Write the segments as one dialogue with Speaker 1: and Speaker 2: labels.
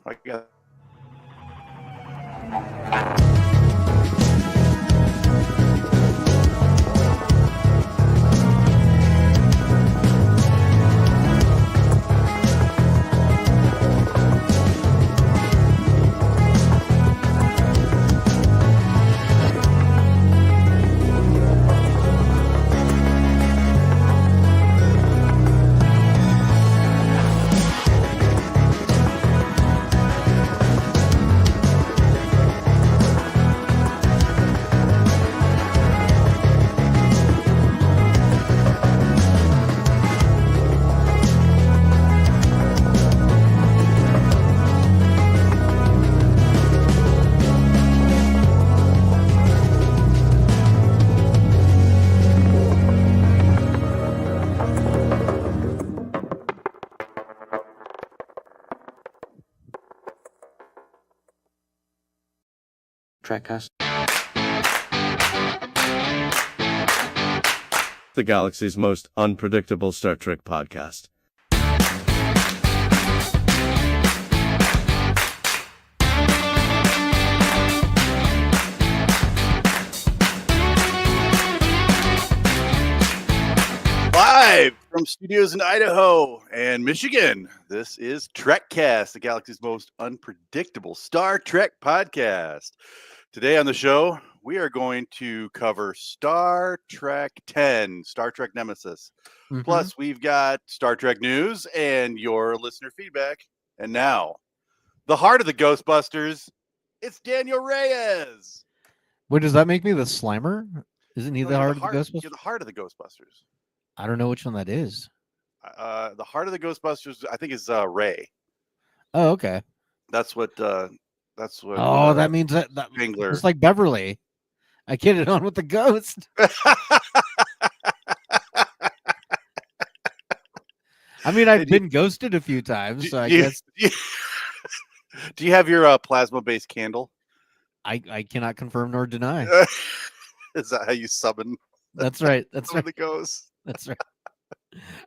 Speaker 1: I got.
Speaker 2: Trekcast.
Speaker 3: The galaxy's most unpredictable Star Trek podcast.
Speaker 1: Live from studios in Idaho and Michigan, this is Trekcast, the galaxy's most unpredictable Star Trek podcast. Today on the show, we are going to cover Star Trek 10, Star Trek Nemesis. Plus, we've got Star Trek news and your listener feedback. And now, the heart of the Ghostbusters, it's Daniel Reyes.
Speaker 4: Wait, does that make me the Slimer? Isn't he the heart of the Ghostbusters?
Speaker 1: You're the heart of the Ghostbusters.
Speaker 4: I don't know which one that is.
Speaker 1: The heart of the Ghostbusters, I think, is Ray.
Speaker 4: Oh, okay.
Speaker 1: That's what. That
Speaker 4: means that
Speaker 1: Spengler.
Speaker 4: it's like Beverly. I get it on with the ghost. I mean, I've been ghosted a few times, so I guess.
Speaker 1: Do you have your plasma-based candle?
Speaker 4: I cannot confirm nor deny.
Speaker 1: Is that how you summon?
Speaker 4: That's right. That's right.
Speaker 1: The ghost.
Speaker 4: That's right.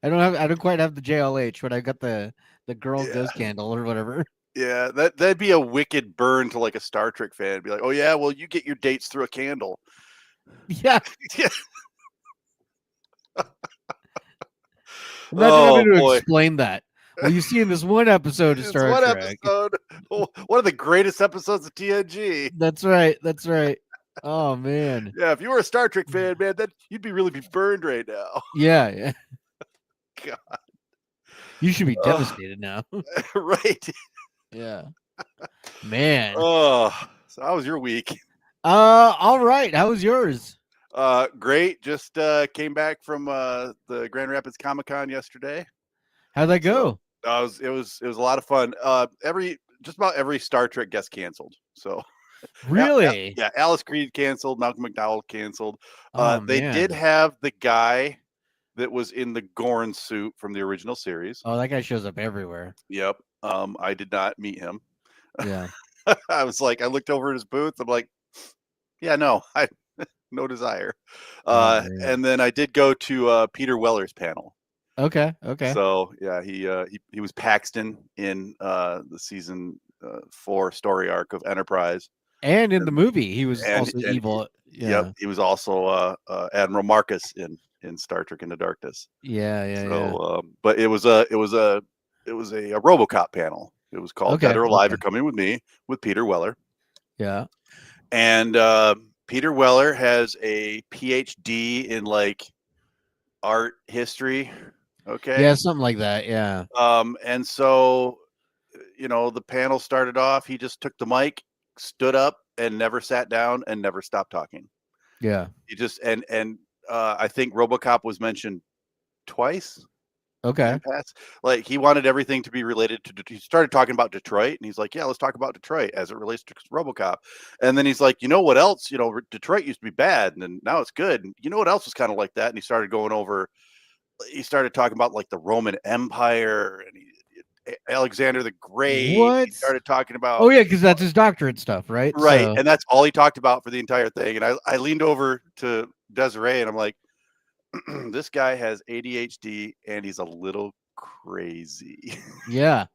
Speaker 4: I don't quite have the JLH, but I got the girl ghost candle or whatever.
Speaker 1: Yeah, that'd be a wicked burn to like a Star Trek fan. Be like, oh yeah, well you get your dates through a candle.
Speaker 4: Yeah. Imagine having to explain that. Well, you see in this one episode of Star Trek.
Speaker 1: One of the greatest episodes of TNG.
Speaker 4: That's right. That's right. Oh man.
Speaker 1: Yeah, if you were a Star Trek fan, man, you'd be really burned right now.
Speaker 4: Yeah.
Speaker 1: God.
Speaker 4: You should be devastated now.
Speaker 1: Right.
Speaker 4: Yeah. Man.
Speaker 1: Oh, so how was your week?
Speaker 4: All right. How was yours?
Speaker 1: Great. Just came back from the Grand Rapids Comic-Con yesterday.
Speaker 4: How'd that go?
Speaker 1: It was a lot of fun. Just about every Star Trek guest canceled. So
Speaker 4: really?
Speaker 1: Yeah, Alice Creed canceled, Malcolm McDowell canceled. They
Speaker 4: Man.
Speaker 1: did have the guy that was in the Gorn suit from the original series.
Speaker 4: Oh, that guy shows up everywhere.
Speaker 1: Yep. I did not meet him.
Speaker 4: Yeah.
Speaker 1: I was like, I looked over at his booth. I'm like, yeah, no, no desire. And then I did go to Peter Weller's panel.
Speaker 4: Okay.
Speaker 1: So yeah, he was Paxton in the season 4 story arc of Enterprise,
Speaker 4: and in the movie he was also evil.
Speaker 1: Yep, he was also Admiral Marcus in Star Trek Into Darkness.
Speaker 4: Yeah.
Speaker 1: But it was a RoboCop panel. It was called Dead or Alive. You're Coming with Me with Peter Weller.
Speaker 4: Yeah,
Speaker 1: and Peter Weller has a PhD in like art history. Okay.
Speaker 4: Yeah, something like that. Yeah.
Speaker 1: And so, the panel started off. He just took the mic, stood up, and never sat down and never stopped talking.
Speaker 4: Yeah.
Speaker 1: He just I think RoboCop was mentioned twice.
Speaker 4: Okay.
Speaker 1: Like he wanted everything to be related to. He started talking about Detroit, and he's like, "Yeah, let's talk about Detroit as it relates to RoboCop." And then he's like, "You know what else? Detroit used to be bad, and then now it's good. And you know what else was kind of like that?" And he started going over. He started talking about like the Roman Empire and Alexander the Great.
Speaker 4: What?
Speaker 1: He started talking about.
Speaker 4: Oh yeah, because that's his doctorate stuff, right?
Speaker 1: Right,
Speaker 4: So...
Speaker 1: and that's all he talked about for the entire thing. And I leaned over to Desiree, and I'm like, this guy has ADHD, and he's a little crazy.
Speaker 4: Yeah.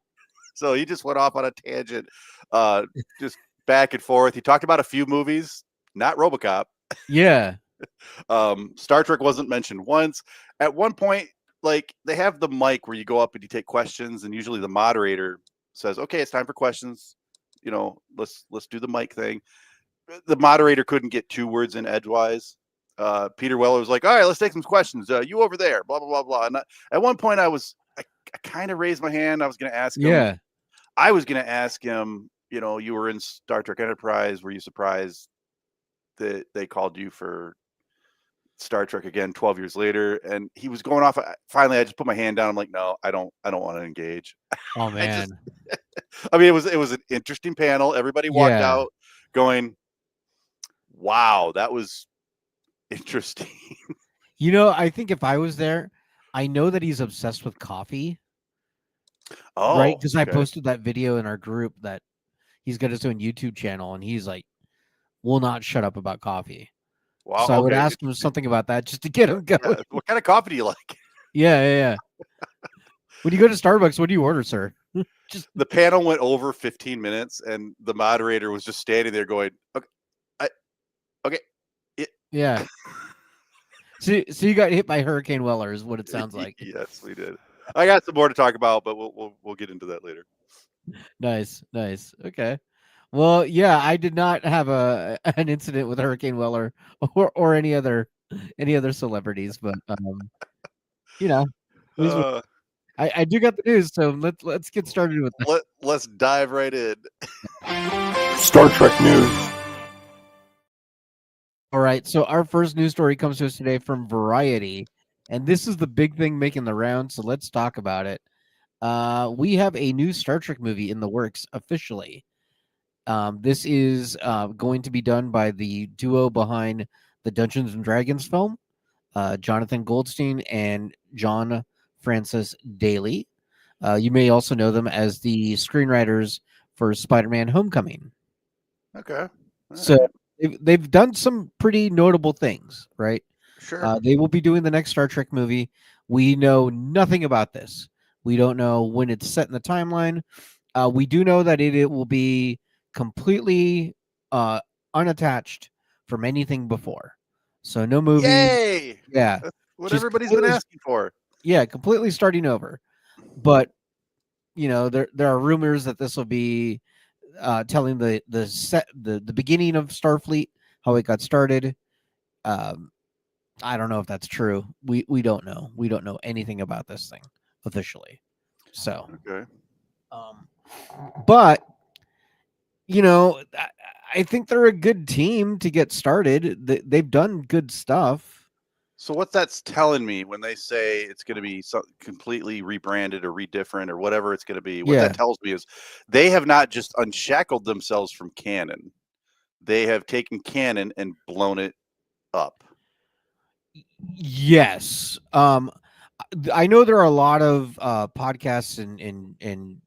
Speaker 1: So he just went off on a tangent, just back and forth. He talked about a few movies, not RoboCop.
Speaker 4: Yeah.
Speaker 1: Star Trek wasn't mentioned once. At one point, like they have the mic where you go up and you take questions, and usually the moderator says, "Okay, it's time for questions. You know, let's do the mic thing." The moderator couldn't get 2 words in edgewise. Peter Weller was like, "All right, let's take some questions. You over there, blah blah blah blah." And at one point, I kind of raised my hand. I was going to ask him.
Speaker 4: Yeah.
Speaker 1: I was going to ask him. You know, you were in Star Trek Enterprise. Were you surprised that they called you for Star Trek again 12 years later? And he was going off. Finally, I just put my hand down. I'm like, no, I don't want to engage.
Speaker 4: Oh
Speaker 1: I just,
Speaker 4: man.
Speaker 1: I mean, it was an interesting panel. Everybody walked
Speaker 4: Yeah.
Speaker 1: out going, wow, that was interesting.
Speaker 4: You know, I think if I was there, I know that he's obsessed with coffee, right?
Speaker 1: Oh,
Speaker 4: Because I
Speaker 1: okay.
Speaker 4: posted that video in our group that he's got his own YouTube channel, and he's like, will not shut up about coffee.
Speaker 1: Wow.
Speaker 4: So I would
Speaker 1: Okay.
Speaker 4: ask him something about that just to get him going.
Speaker 1: Yeah. What kind of coffee do you like?
Speaker 4: Yeah. When you go to Starbucks, what do you order, sir? Just
Speaker 1: The panel went over 15 minutes, and the moderator was just standing there going, okay.
Speaker 4: yeah. So you got hit by Hurricane Weller, is what it sounds like.
Speaker 1: Yes, we did. I got some more to talk about, but we'll get into that later.
Speaker 4: Nice. Okay. Well, yeah, I did not have an incident with Hurricane Weller or any other celebrities, but you know, it was-
Speaker 1: Uh,
Speaker 4: I do got the news, so let's get started with that.
Speaker 1: let's dive right in.
Speaker 2: Star Trek news.
Speaker 4: All right, so our first news story comes to us today from Variety, and this is the big thing making the round, so let's talk about it. We have a new Star Trek movie in the works officially. This is going to be done by the duo behind the Dungeons and Dragons film, Jonathan Goldstein and John Francis Daly. You may also know them as the screenwriters for Spider-Man: Homecoming.
Speaker 1: Okay.
Speaker 4: So they've done some pretty notable things, right?
Speaker 1: Sure.
Speaker 4: They will be doing the next Star Trek movie. We know nothing about this. We don't know when it's set in the timeline. We do know that it will be completely unattached from anything before. So no movie.
Speaker 1: Yay!
Speaker 4: Yeah.
Speaker 1: That's what
Speaker 4: Just
Speaker 1: everybody's been
Speaker 4: completely-
Speaker 1: asking for.
Speaker 4: Yeah, completely starting over. But you know, there are rumors that this will be telling the beginning of Starfleet, how it got started. I don't know if that's true. We don't know. We don't know anything about this thing officially. So,
Speaker 1: Okay.
Speaker 4: but you know, I think they're a good team to get started. They've done good stuff.
Speaker 1: So what that's telling me when they say it's going to be completely rebranded or redifferent or whatever it's going to be, what
Speaker 4: Yeah.
Speaker 1: that tells me is they have not just unshackled themselves from canon. They have taken canon and blown it up.
Speaker 4: Yes. I know there are a lot of podcasts and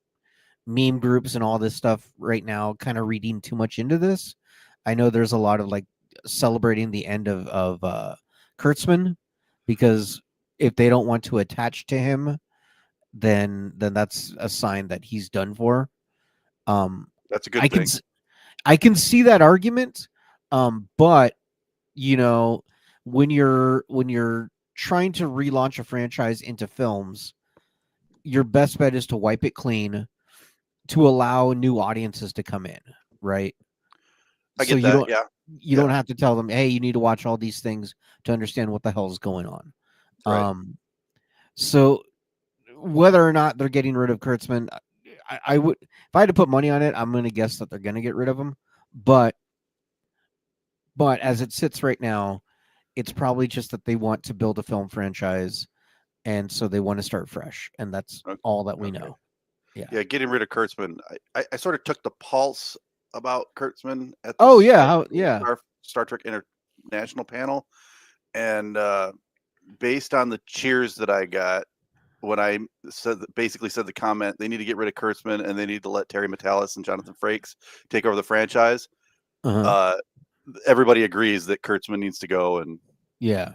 Speaker 4: meme groups and all this stuff right now kind of reading too much into this. I know there's a lot of like celebrating the end of Kurtzman, because if they don't want to attach to him, then that's a sign that he's done for.
Speaker 1: That's a good thing.
Speaker 4: I can see that argument, but you know, when you're trying to relaunch a franchise into films, your best bet is to wipe it clean to allow new audiences to come in, right?
Speaker 1: I get that.
Speaker 4: You don't have to tell them, hey, you need to watch all these things to understand what the hell is going on.
Speaker 1: Right.
Speaker 4: So whether or not they're getting rid of Kurtzman, I would, if I had to put money on it, I'm going to guess that they're going to get rid of him. But as it sits right now, it's probably just that they want to build a film franchise, and so they want to start fresh, and that's all that we know.
Speaker 1: Yeah, getting rid of Kurtzman. I sort of took the pulse about Kurtzman at
Speaker 4: the
Speaker 1: Star Trek International panel, and based on the cheers that I got when I basically said the comment, they need to get rid of Kurtzman and they need to let Terry Matalas and Jonathan Frakes take over the franchise. Everybody agrees that Kurtzman needs to go, and I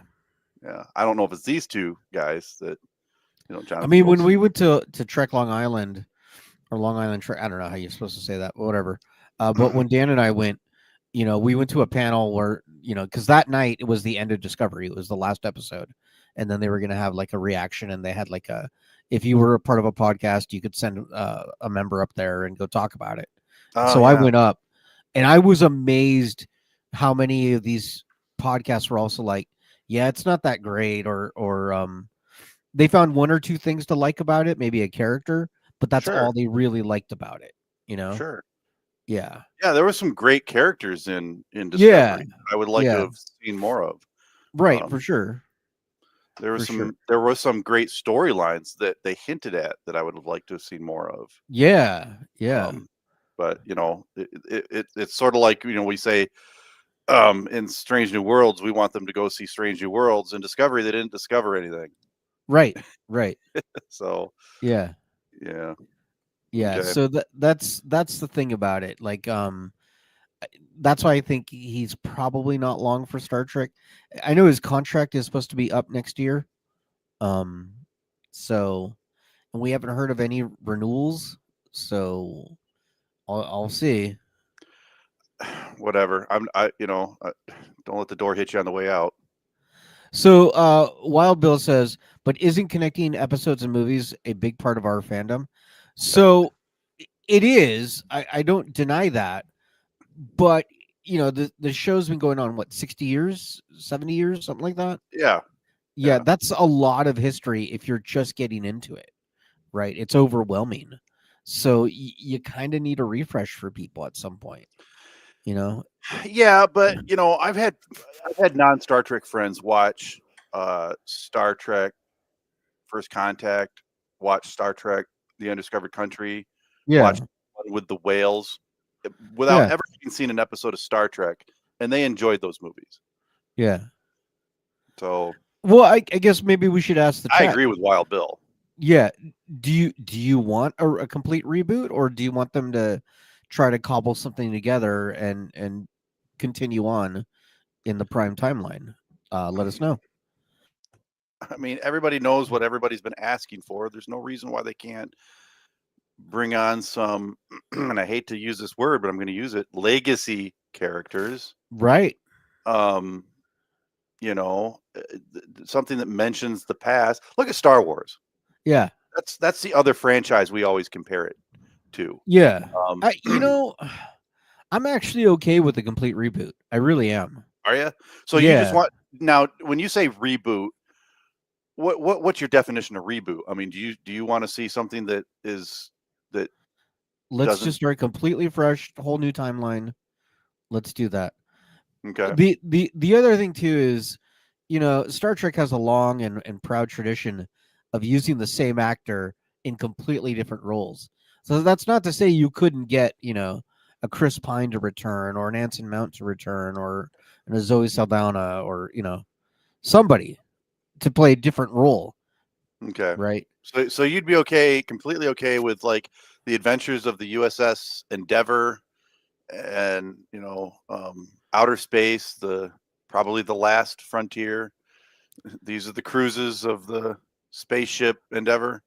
Speaker 1: don't know if it's these two guys that Jonathan.
Speaker 4: I mean, when we went to Trek Long Island or Long Island Trail. I don't know how you're supposed to say that, but whatever. But when Dan and I went, we went to a panel where, because that night it was the end of Discovery. It was the last episode. And then they were going to have like a reaction, and they had like if you were a part of a podcast, you could send a member up there and go talk about it. So I went up, and I was amazed how many of these podcasts were also like, yeah, it's not that great, or they found one or two things to like about it, maybe a character, but that's all they really liked about it,
Speaker 1: Sure.
Speaker 4: Yeah.
Speaker 1: Yeah, there were some great characters in Discovery.
Speaker 4: Yeah.
Speaker 1: I would like to have seen more of.
Speaker 4: Right, for sure.
Speaker 1: There were some great storylines that they hinted at that I would have liked to have seen more of.
Speaker 4: Yeah.
Speaker 1: But it's sort of like, we say in Strange New Worlds, we want them to go see Strange New Worlds. In Discovery, they didn't discover anything.
Speaker 4: Right.
Speaker 1: So
Speaker 4: yeah.
Speaker 1: Okay.
Speaker 4: So that's the thing about it. Like, that's why I think he's probably not long for Star Trek. I know his contract is supposed to be up next year. So, and we haven't heard of any renewals. So, I'll see.
Speaker 1: Whatever. Don't let the door hit you on the way out.
Speaker 4: So, Wild Bill says, but isn't connecting episodes and movies a big part of our fandom? So it is. I don't deny that. But, the show's been going on, 60 years, 70 years, something like that? Yeah, that's a lot of history if you're just getting into it, right? It's overwhelming. So you kind of need a refresh for people at some point,
Speaker 1: Yeah, but I've had non-Star Trek friends watch Star Trek First Contact, watch Star Trek The Undiscovered Country, watch with the whales without ever having seen an episode of Star Trek, and they enjoyed those movies.
Speaker 4: Yeah.
Speaker 1: So,
Speaker 4: well, I guess maybe we should ask the chat.
Speaker 1: I agree with Wild Bill.
Speaker 4: Yeah. Do you want a complete reboot, or do you want them to try to cobble something together and continue on in the prime timeline? Let us know.
Speaker 1: I mean, everybody knows what everybody's been asking for. There's no reason why they can't bring on some, and I hate to use this word, but I'm going to use it, legacy characters.
Speaker 4: Right.
Speaker 1: Something that mentions the past. Look at Star Wars.
Speaker 4: Yeah.
Speaker 1: That's the other franchise we always compare it to.
Speaker 4: Yeah. I'm actually okay with a complete reboot. I really am.
Speaker 1: Are you? So you just want, now when you say reboot, what's your definition of reboot? I mean, do you want to see something that
Speaker 4: let's just start completely fresh, whole new timeline. Let's do that.
Speaker 1: Okay.
Speaker 4: The other thing too is, Star Trek has a long and proud tradition of using the same actor in completely different roles. So that's not to say you couldn't get, a Chris Pine to return, or an Anson Mount to return, or a Zoe Saldana, or somebody to play a different role.
Speaker 1: Okay.
Speaker 4: Right.
Speaker 1: So you'd be completely okay with like the adventures of the USS Endeavor, and outer space, probably the last frontier. These are the cruises of the spaceship Endeavor.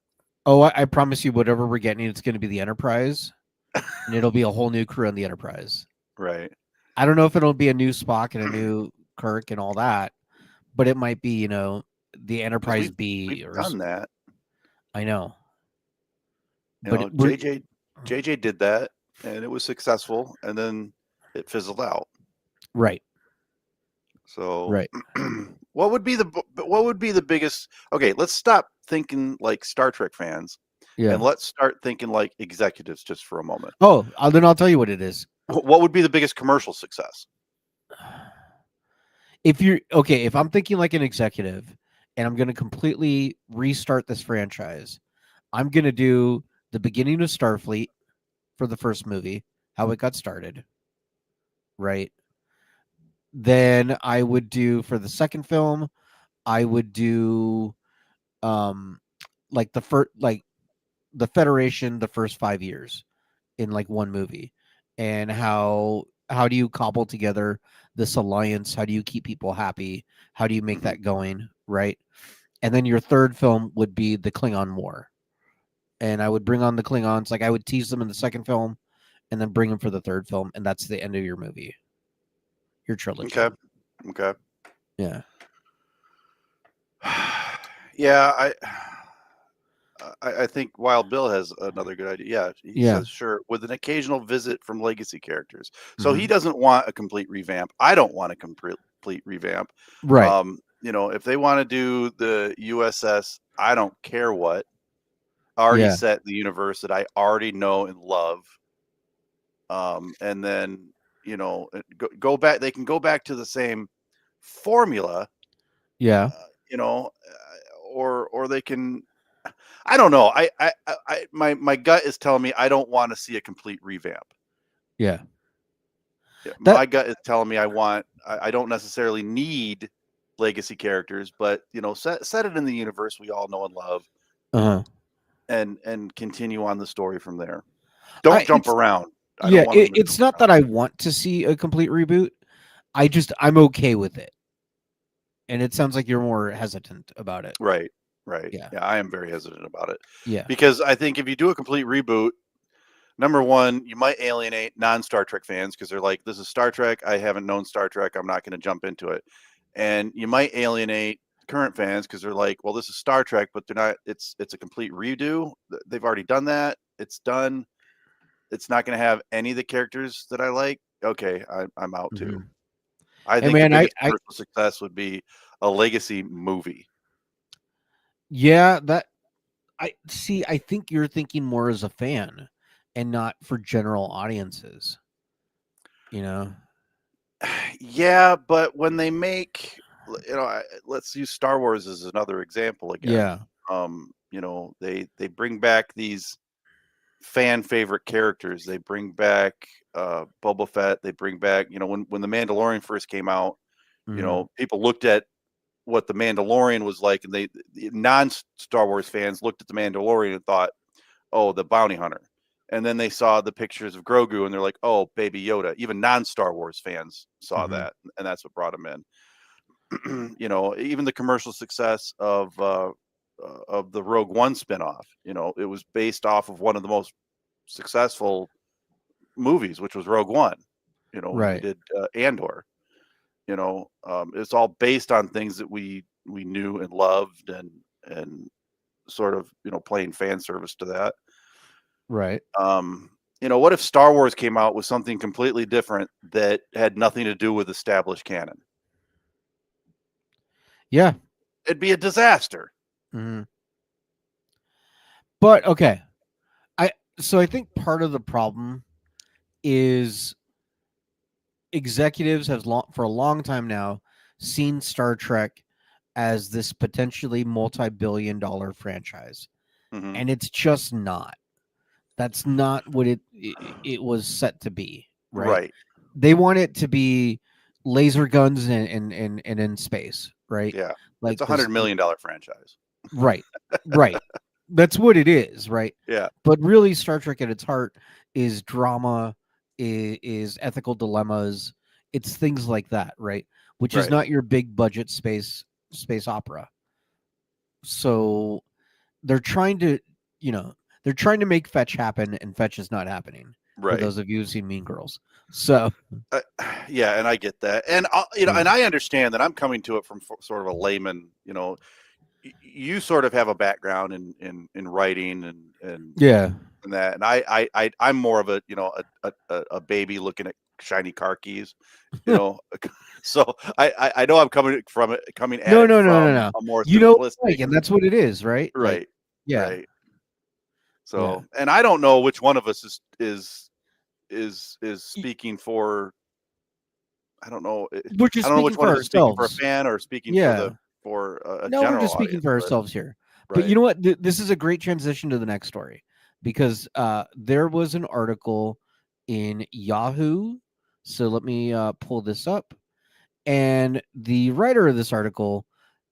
Speaker 4: Oh, I promise you, whatever we're getting, it's going to be the Enterprise, and it'll be a whole new crew on the Enterprise.
Speaker 1: Right.
Speaker 4: I don't know if it'll be a new Spock and a new Kirk and all that, but it might be, the Enterprise
Speaker 1: we've done that.
Speaker 4: I know.
Speaker 1: But JJ did that, and it was successful, and then it fizzled out.
Speaker 4: Right.
Speaker 1: So,
Speaker 4: right.
Speaker 1: What would be the biggest? Okay, let's stop thinking like Star Trek fans, and let's start thinking like executives just for a moment.
Speaker 4: Oh, then I'll tell you what it is.
Speaker 1: What would be the biggest commercial success?
Speaker 4: If I'm thinking like an executive, and I'm going to completely restart this franchise, I'm going to do the beginning of Starfleet for the first movie, how it got started. Right. Then I would do, for the second film, I would do like the Federation, the first 5 years in like one movie, and how do you cobble together this alliance? How do you keep people happy? How do you make that going? Right. And then your third film would be the Klingon War. and I would bring on the Klingons. Like I would tease them in the second film, and then bring them for the third film, and that's the end of your movie, your trilogy.
Speaker 1: Okay.
Speaker 4: Yeah.
Speaker 1: Yeah, I think Wild Bill has another good idea. Yeah, he
Speaker 4: Yeah.
Speaker 1: says sure, with an occasional visit from legacy characters. So he
Speaker 4: Mhm.
Speaker 1: doesn't want a complete revamp. I don't want a complete revamp.
Speaker 4: Right.
Speaker 1: If they want to do the USS, I don't care what, already
Speaker 4: Yeah.
Speaker 1: set in the universe that I already know and love. And then go back. They can go back to the same formula,
Speaker 4: Yeah.
Speaker 1: or they can. I don't know. My gut is telling me I don't want to see a complete revamp.
Speaker 4: Yeah.
Speaker 1: Yeah,
Speaker 4: That
Speaker 1: my gut is telling me I don't necessarily need legacy characters, but set it in the universe we all know and love,
Speaker 4: uh-huh.
Speaker 1: and continue on the story from there. Don't jump
Speaker 4: It's
Speaker 1: around. I
Speaker 4: yeah,
Speaker 1: don't want them to
Speaker 4: it's
Speaker 1: jump
Speaker 4: not
Speaker 1: around.
Speaker 4: that I want to see a complete reboot. I'm okay with it. And it sounds like you're more hesitant about it.
Speaker 1: Right.
Speaker 4: Yeah.
Speaker 1: Yeah, I am very hesitant about it
Speaker 4: Yeah.
Speaker 1: because I think if you do a complete reboot, number one, you might alienate non-Star Trek fans because they're like, "This is Star Trek. I haven't known Star Trek. I'm not going to jump into it." And you might alienate current fans because they're like, "Well, this is Star Trek, but they're not. It's a complete redo. They've already done that. It's done. It's not going to have any of the characters that I like." Okay, I'm out too.
Speaker 4: Mhm.
Speaker 1: I
Speaker 4: Hey
Speaker 1: think the
Speaker 4: man,
Speaker 1: biggest commercial success would be a legacy movie.
Speaker 4: yeah, that I see. I think you're thinking more as a fan and not for general audiences. You know?
Speaker 1: Yeah, but when they make, let's use Star Wars as another example again.
Speaker 4: Yeah.
Speaker 1: They bring back these fan favorite characters. They bring back Boba Fett. They bring back, when the Mandalorian first came out,
Speaker 4: Mhm.
Speaker 1: people looked at what the Mandalorian was like, and the non-Star Wars fans looked at the Mandalorian and thought, "Oh, the bounty hunter." And then they saw the pictures of Grogu and they're like, "Oh, baby Yoda." Even non-Star Wars fans saw
Speaker 4: Mhm.
Speaker 1: that, and that's what brought him in. Even the commercial success of the Rogue One spinoff, it was based off of one of the most successful movies, which was Rogue One. When they
Speaker 4: Right.
Speaker 1: did Andor. It's all based on things that we knew and loved, and sort of playing fan service to that.
Speaker 4: Right.
Speaker 1: What if Star Wars came out with something completely different that had nothing to do with established canon?
Speaker 4: Yeah.
Speaker 1: It'd be a disaster.
Speaker 4: Mhm. But okay. I think part of the problem is executives have for a long time now seen Star Trek as this potentially multi-billion-dollar franchise,
Speaker 1: Hmm.
Speaker 4: and it's just not. That's not what it was set to be, right?
Speaker 1: Right.
Speaker 4: They want it to be laser guns and in space, right?
Speaker 1: Yeah. It's
Speaker 4: Like
Speaker 1: $100 million franchise.
Speaker 4: right, right. That's what it is, right?
Speaker 1: Yeah.
Speaker 4: But really, Star Trek at its heart is drama, is ethical dilemmas. It's things like that, right? Which is
Speaker 1: Right.
Speaker 4: not your big budget space opera. So they're trying to, they're trying to make fetch happen, and fetch is not happening. For
Speaker 1: Right.
Speaker 4: those of you who've seen Mean Girls, so
Speaker 1: Uh, yeah, and I get that, and
Speaker 4: yeah,
Speaker 1: and I understand that I'm coming to it from sort of a layman. You sort of have a background in writing
Speaker 4: yeah,
Speaker 1: and that, and I'm more of a baby looking at shiny car keys, you know. So I know I'm coming at
Speaker 4: no,
Speaker 1: it
Speaker 4: no, no, no,
Speaker 1: from
Speaker 4: no.
Speaker 1: a more
Speaker 4: You know,
Speaker 1: simplistic.
Speaker 4: and that's what it is, right? Like,
Speaker 1: Right.
Speaker 4: yeah,
Speaker 1: Right.
Speaker 4: yeah.
Speaker 1: So, and I don't know which one of us is
Speaker 4: Y-
Speaker 1: speaking for. I don't know.
Speaker 4: We're just
Speaker 1: I don't know
Speaker 4: speaking
Speaker 1: which one
Speaker 4: for
Speaker 1: of us is speaking for a
Speaker 4: ourselves.
Speaker 1: fan or speaking for
Speaker 4: Yeah.
Speaker 1: a
Speaker 4: No, we're
Speaker 1: general
Speaker 4: just speaking
Speaker 1: audience.
Speaker 4: for
Speaker 1: But
Speaker 4: ourselves here. But you
Speaker 1: right.
Speaker 4: know what? This is a great transition to the next story because there was an article in Yahoo. So let me pull this up. And the writer of this article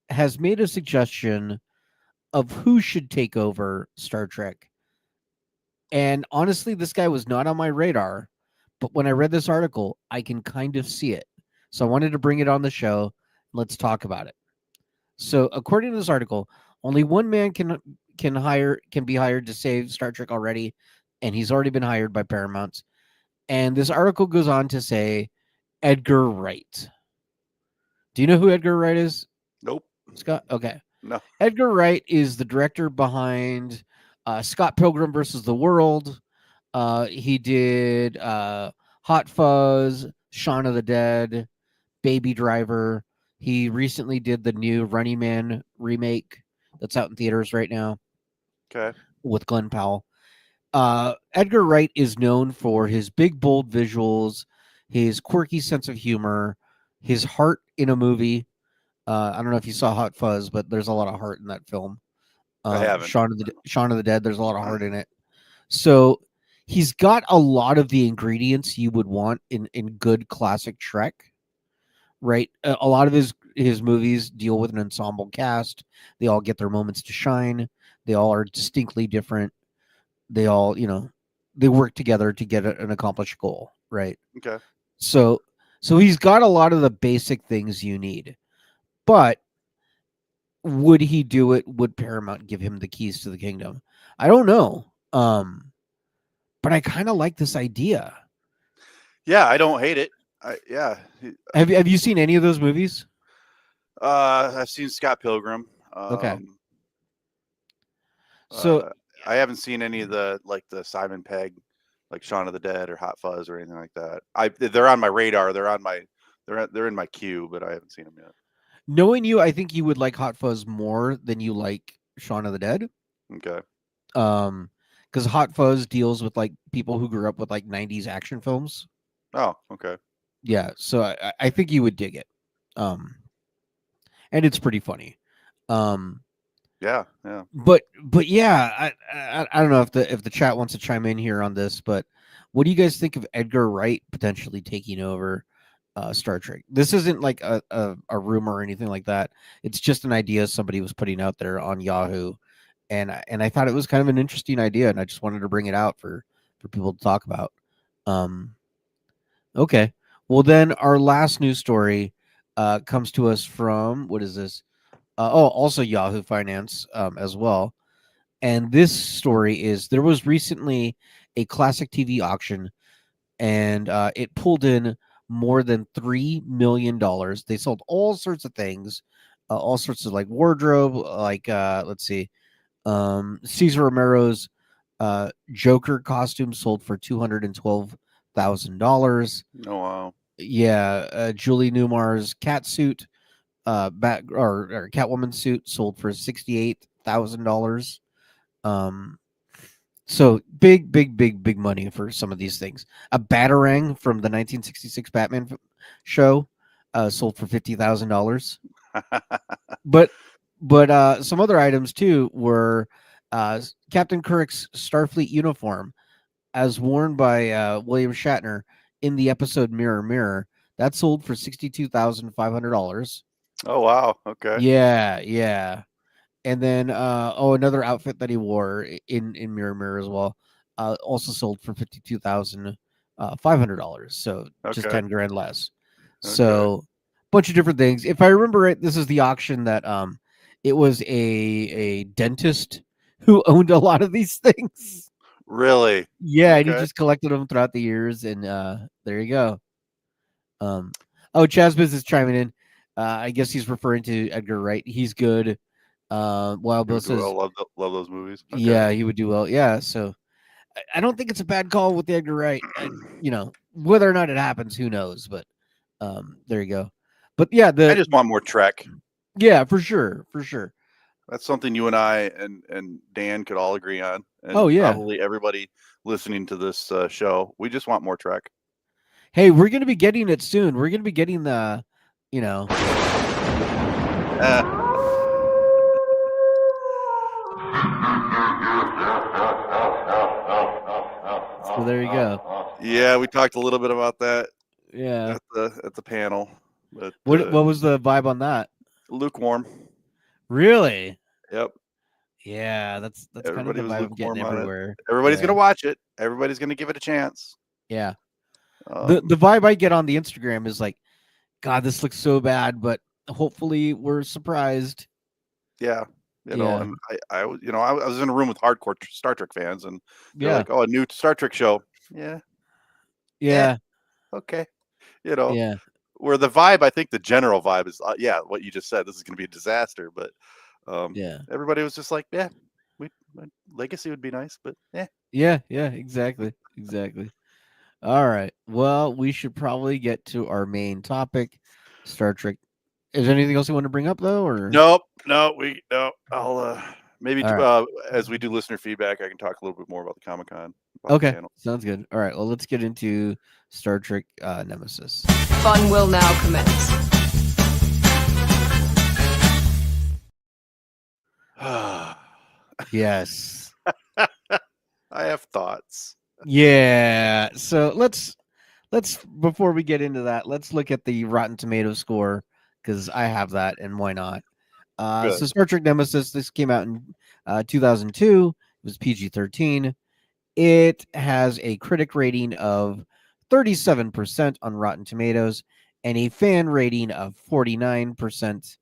Speaker 4: has made a suggestion of who should take over Star Trek. And honestly, this guy was not on my radar. But when I read this article, I can kind of see it. So I wanted to bring it on the show. Let's talk about it. So, according to this article, only one man can be hired to save Star Trek already, and he's already been hired by Paramount. And this article goes on to say Edgar Wright. Do you know who Edgar Wright is,
Speaker 1: Nope.
Speaker 4: Scott? Okay.
Speaker 1: No.
Speaker 4: Edgar Wright is the director behind Scott Pilgrim versus the World. He did Hot Fuzz, Shaun of the Dead, Baby Driver. He recently did the new Running Man remake that's out in theaters right now
Speaker 1: Okay.
Speaker 4: with Glenn Powell. Edgar Wright is known for his big, bold visuals, his quirky sense of humor, his heart in a movie. I don't know if you saw Hot Fuzz, but there's a lot of heart in that film.
Speaker 1: I haven't.
Speaker 4: Shaun of the Dead, there's a lot of heart in it. So he's got a lot of the ingredients you would want in good classic Trek, right? A lot of his movies deal with an ensemble cast. They all get their moments to shine. They all are distinctly different. They all, they work together to get an accomplished goal, right?
Speaker 1: Okay.
Speaker 4: So he's got a lot of the basic things you need. But would he do it? Would Paramount give him the keys to the kingdom? I don't know. But I kind of like this idea.
Speaker 1: Yeah, I don't hate it.
Speaker 4: Have you seen any of those movies?
Speaker 1: I've seen Scott Pilgrim.
Speaker 4: Okay. So
Speaker 1: I haven't seen any of the Simon Pegg, like Shaun of the Dead or Hot Fuzz or anything like that. They're on my radar. They're in my queue, but I haven't seen them yet.
Speaker 4: Knowing you, I think you would like Hot Fuzz more than you like Shaun of the Dead.
Speaker 1: Okay.
Speaker 4: Because Hot Fuzz deals with like people who grew up with like 90s action films.
Speaker 1: Oh, okay.
Speaker 4: Yeah, so I think you would dig it. And it's pretty funny.
Speaker 1: Yeah.
Speaker 4: But yeah, I don't know if the chat wants to chime in here on this, but what do you guys think of Edgar Wright potentially taking over Star Trek? This isn't like a rumor or anything like that. It's just an idea somebody was putting out there on Yahoo, and I thought it was kind of an interesting idea, and I just wanted to bring it out for people to talk about. Okay, well then our last news story comes to us from, what is this? Also Yahoo Finance as well. And this story is, there was recently a classic TV auction, and it pulled in more than $3 million. They sold all sorts of things, all sorts of like wardrobe, like let's see, Cesar Romero's Joker costume sold for $212,000.
Speaker 1: Oh wow.
Speaker 4: Yeah, Julie Newmar's cat suit, or Catwoman suit sold for $68,000. So big money for some of these things. A Batarang from the 1966 Batman show sold for $50,000. But some other items too were Captain Kirk's Starfleet uniform, as worn by William Shatner in the episode Mirror Mirror. That sold for $62,500.
Speaker 1: Oh wow. Okay.
Speaker 4: Yeah. And then another outfit that he wore in Mirror Mirror as well, also sold for $52,500. So just
Speaker 1: Okay.
Speaker 4: $10,000 less.
Speaker 1: Okay.
Speaker 4: So bunch of different things. If I remember right, this is the auction that it was a dentist who owned a lot of these things.
Speaker 1: Really?
Speaker 4: Yeah, and he
Speaker 1: Okay.
Speaker 4: just collected them throughout the years, and there you go. Chazbiz is chiming in. I guess he's referring to Edgar Wright. He's good. Wild Bill says,
Speaker 1: love those movies. Okay.
Speaker 4: yeah, he would do well. Yeah, so I don't think it's a bad call with Edgar Wright. Whether or not it happens, who knows? But there you go. But yeah,
Speaker 1: I just want more Trek.
Speaker 4: Yeah, for sure.
Speaker 1: That's something you and I and Dan could all agree on. And probably everybody listening to this show. We just want more Trek.
Speaker 4: Hey, we're going to be getting it soon. We're going to be getting the, So there you go.
Speaker 1: Yeah, we talked a little bit about that.
Speaker 4: Yeah.
Speaker 1: At the panel. But,
Speaker 4: what was the vibe on that?
Speaker 1: Lukewarm.
Speaker 4: Really?
Speaker 1: Yep.
Speaker 4: Yeah, that's
Speaker 1: Everybody
Speaker 4: kind of the
Speaker 1: was
Speaker 4: vibe I'm getting everywhere.
Speaker 1: Everybody's gonna watch it. Everybody's gonna give it a chance.
Speaker 4: Yeah. The vibe I get on the Instagram is like, God, this looks so bad, but hopefully we're surprised.
Speaker 1: Yeah.
Speaker 4: Yeah.
Speaker 1: And I was in a room with hardcore Star Trek fans, and they're
Speaker 4: Yeah.
Speaker 1: like, "Oh, a new Star Trek show." Yeah, yeah,
Speaker 4: Yeah.
Speaker 1: okay. You know,
Speaker 4: Yeah.
Speaker 1: where the vibe, I think the general vibe is, yeah, what you just said. This is going to be a disaster, but
Speaker 4: Yeah.
Speaker 1: everybody was just like, "Yeah, we Legacy would be nice, but yeah."
Speaker 4: Yeah. Yeah. Exactly. Exactly. All right. Well, we should probably get to our main topic, Star Trek. Is there anything else you want to bring up though, or?
Speaker 1: Nope, no. I'll maybe
Speaker 4: All right.
Speaker 1: as we do listener feedback, I can talk a little bit more about the Comic-Con, about the
Speaker 4: Okay.
Speaker 1: panel.
Speaker 4: Sounds good. All right. Well, let's get into Star Trek Nemesis.
Speaker 5: Fun will now commence.
Speaker 4: Yes.
Speaker 1: I have thoughts.
Speaker 4: Yeah. So let's before we get into that, let's look at the Rotten Tomato score because I have that, and why not? So
Speaker 1: Good.
Speaker 4: Star Trek Nemesis. This came out in 2002. It was PG-13. It has a critic rating of 37% on Rotten Tomatoes and a fan rating of 49%.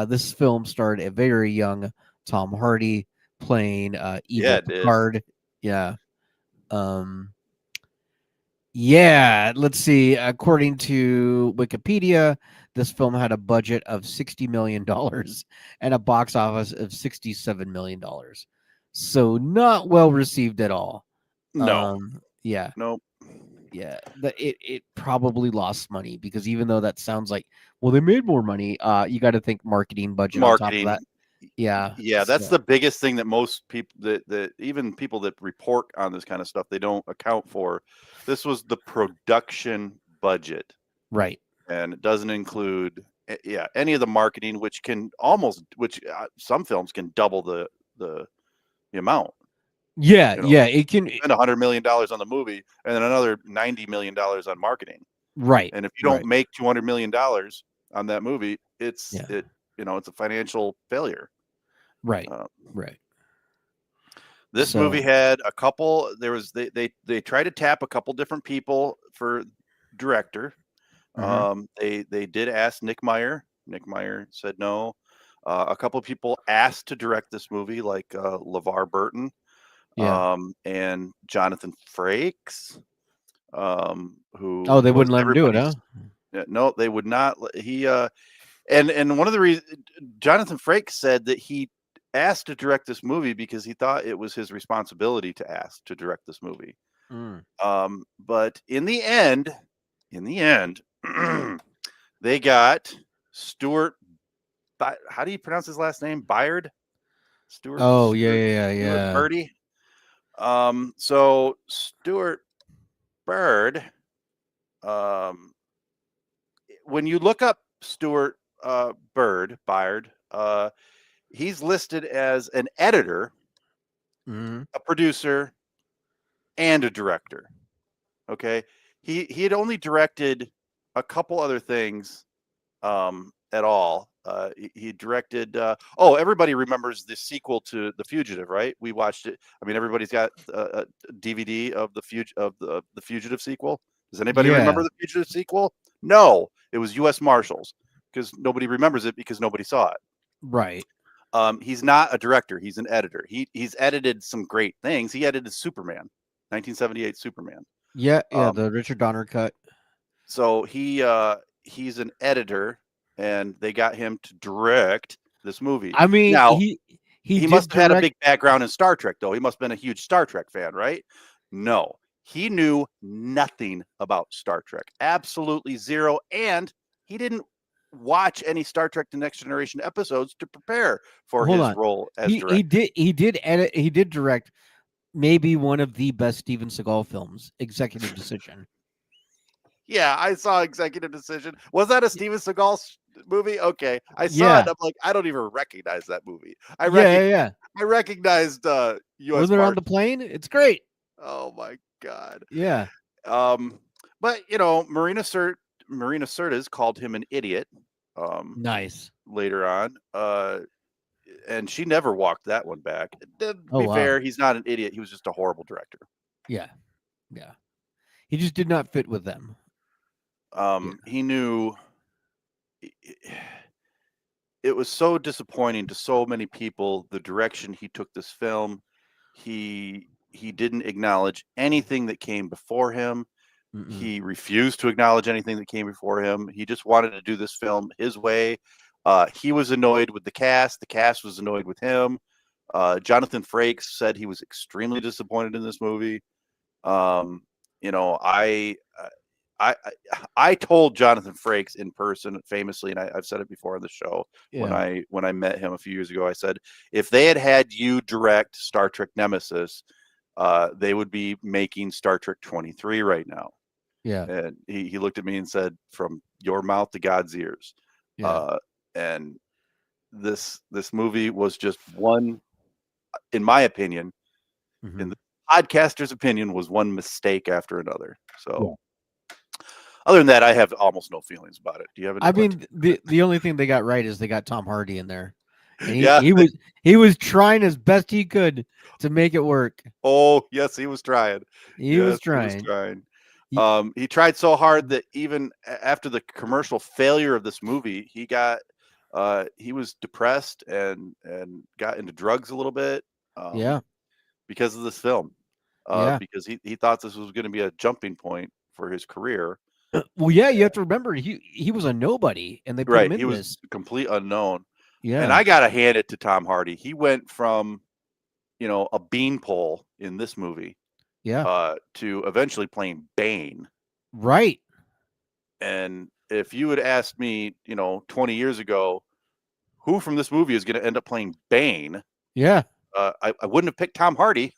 Speaker 4: This film starred a very young Tom Hardy playing
Speaker 1: Yeah,
Speaker 4: evil
Speaker 1: it did.
Speaker 4: Picard. Yeah. Um, yeah, let's see. According to Wikipedia, this film had a budget of $60 million and a box office of $67 million. So not well received at all.
Speaker 1: No,
Speaker 4: Yeah,
Speaker 1: nope.
Speaker 4: yeah. It probably lost money because even though that sounds like, well, they made more money, you got to think marketing budget on top of that.
Speaker 1: Marketing.
Speaker 4: Yeah.
Speaker 1: Yeah, that's the biggest thing that most people that even people that report on this kind of stuff, they don't account for. This was the production budget,
Speaker 4: Right.
Speaker 1: and it doesn't include any of the marketing, which can almost some films can double the amount.
Speaker 4: Yeah, yeah. It can.
Speaker 1: Spend $100 million on the movie and then another $90 million on marketing.
Speaker 4: Right.
Speaker 1: And if you don't make $200 million on that movie, it's
Speaker 4: Yeah.
Speaker 1: it's a financial failure.
Speaker 4: Right. Right.
Speaker 1: This movie had a couple. There was they tried to tap a couple different people for director. They did ask Nick Meyer. Nick Meyer said no. A couple of people asked to direct this movie, like LeVar Burton,
Speaker 4: Yeah.
Speaker 1: and Jonathan Frakes, who
Speaker 4: Oh, they
Speaker 1: was
Speaker 4: wouldn't let him do it, huh?
Speaker 1: No, they would not. He and one of the reasons Jonathan Frakes said that he asked to direct this movie because he thought it was his responsibility to ask to direct this movie. But in the end, they got Stuart. How do you pronounce his last name? Byard. Stuart.
Speaker 4: Oh, yeah.
Speaker 1: Stuart Birdie. So Stuart Bird. When you look up Stuart Byard, he's listed as an editor, a producer, and a director. Okay, he had only directed a couple other things at all. He directed. Everybody remembers the sequel to The Fugitive, right? We watched it. I mean, everybody's got a DVD of the Fugitive sequel. Does anybody remember the Fugitive sequel? No, it was U.S. Marshals, because nobody remembers it because nobody saw it.
Speaker 4: Right.
Speaker 1: He's not a director. He's an editor. He's edited some great things. He edited Superman, 1978 Superman.
Speaker 4: Yeah, the Richard Donner cut.
Speaker 1: So he's an editor, and they got him to direct this movie.
Speaker 4: I mean,
Speaker 1: now
Speaker 4: he
Speaker 1: must have had a big background in Star Trek, though. He must have been a huge Star Trek fan, right? No, he knew nothing about Star Trek, absolutely zero, and he didn't watch any Star Trek: The Next Generation episodes to prepare for his role as director.
Speaker 4: He did direct maybe one of the best Steven Seagal films, Executive Decision.
Speaker 1: Yeah, I saw Executive Decision. Was that a Steven Seagal movie? Okay, I saw it. I'm like, I don't even recognize that movie. I recognized U.S.
Speaker 4: Was it on the plane? It's great.
Speaker 1: Oh my god.
Speaker 4: Yeah.
Speaker 1: But Marina Sirtis called him an idiot.
Speaker 4: Nice.
Speaker 1: Later on, and she never walked that one back. To be fair, he's not an idiot. He was just a horrible director.
Speaker 4: Yeah. He just did not fit with them.
Speaker 1: He knew it was so disappointing to so many people, the direction he took this film. He didn't acknowledge anything that came before him.
Speaker 4: Mm-mm.
Speaker 1: He refused to acknowledge anything that came before him. He just wanted to do this film his way. He was annoyed with the cast. The cast was annoyed with him. Jonathan Frakes said he was extremely disappointed in this movie. You know, I told Jonathan Frakes in person famously, and I've said it before on the show,
Speaker 4: Yeah.
Speaker 1: when I met him a few years ago, I said, if they had you direct Star Trek Nemesis, they would be making Star Trek 23 right now.
Speaker 4: Yeah.
Speaker 1: And he looked at me and said, from your mouth to God's ears.
Speaker 4: Yeah.
Speaker 1: And this movie was just one, in my opinion,
Speaker 4: Mhm.
Speaker 1: in the podcaster's opinion, was one mistake after another. So other than that, I have almost no feelings about it. Do you have any?
Speaker 4: I mean, the only thing they got right is they got Tom Hardy in there, and
Speaker 1: Yeah.
Speaker 4: he was trying as best he could to make it work.
Speaker 1: Oh, yes, he was trying.
Speaker 4: He was trying.
Speaker 1: He tried so hard that even after the commercial failure of this movie, he was depressed and got into drugs a little bit.
Speaker 4: Yeah.
Speaker 1: Because of this film.
Speaker 4: Yeah.
Speaker 1: Because he thought this was going to be a jumping point for his career.
Speaker 4: Well, yeah, you have to remember he was a nobody, and they put him in
Speaker 1: He was
Speaker 4: this.
Speaker 1: a complete unknown.
Speaker 4: Yeah.
Speaker 1: And I gotta hand it to Tom Hardy. He went from, you know, a beanpole in this movie, to eventually playing Bane.
Speaker 4: Right.
Speaker 1: And if you had asked me, you know, 20 years ago, who from this movie is going to end up playing Bane?
Speaker 4: Yeah.
Speaker 1: I wouldn't have picked Tom Hardy.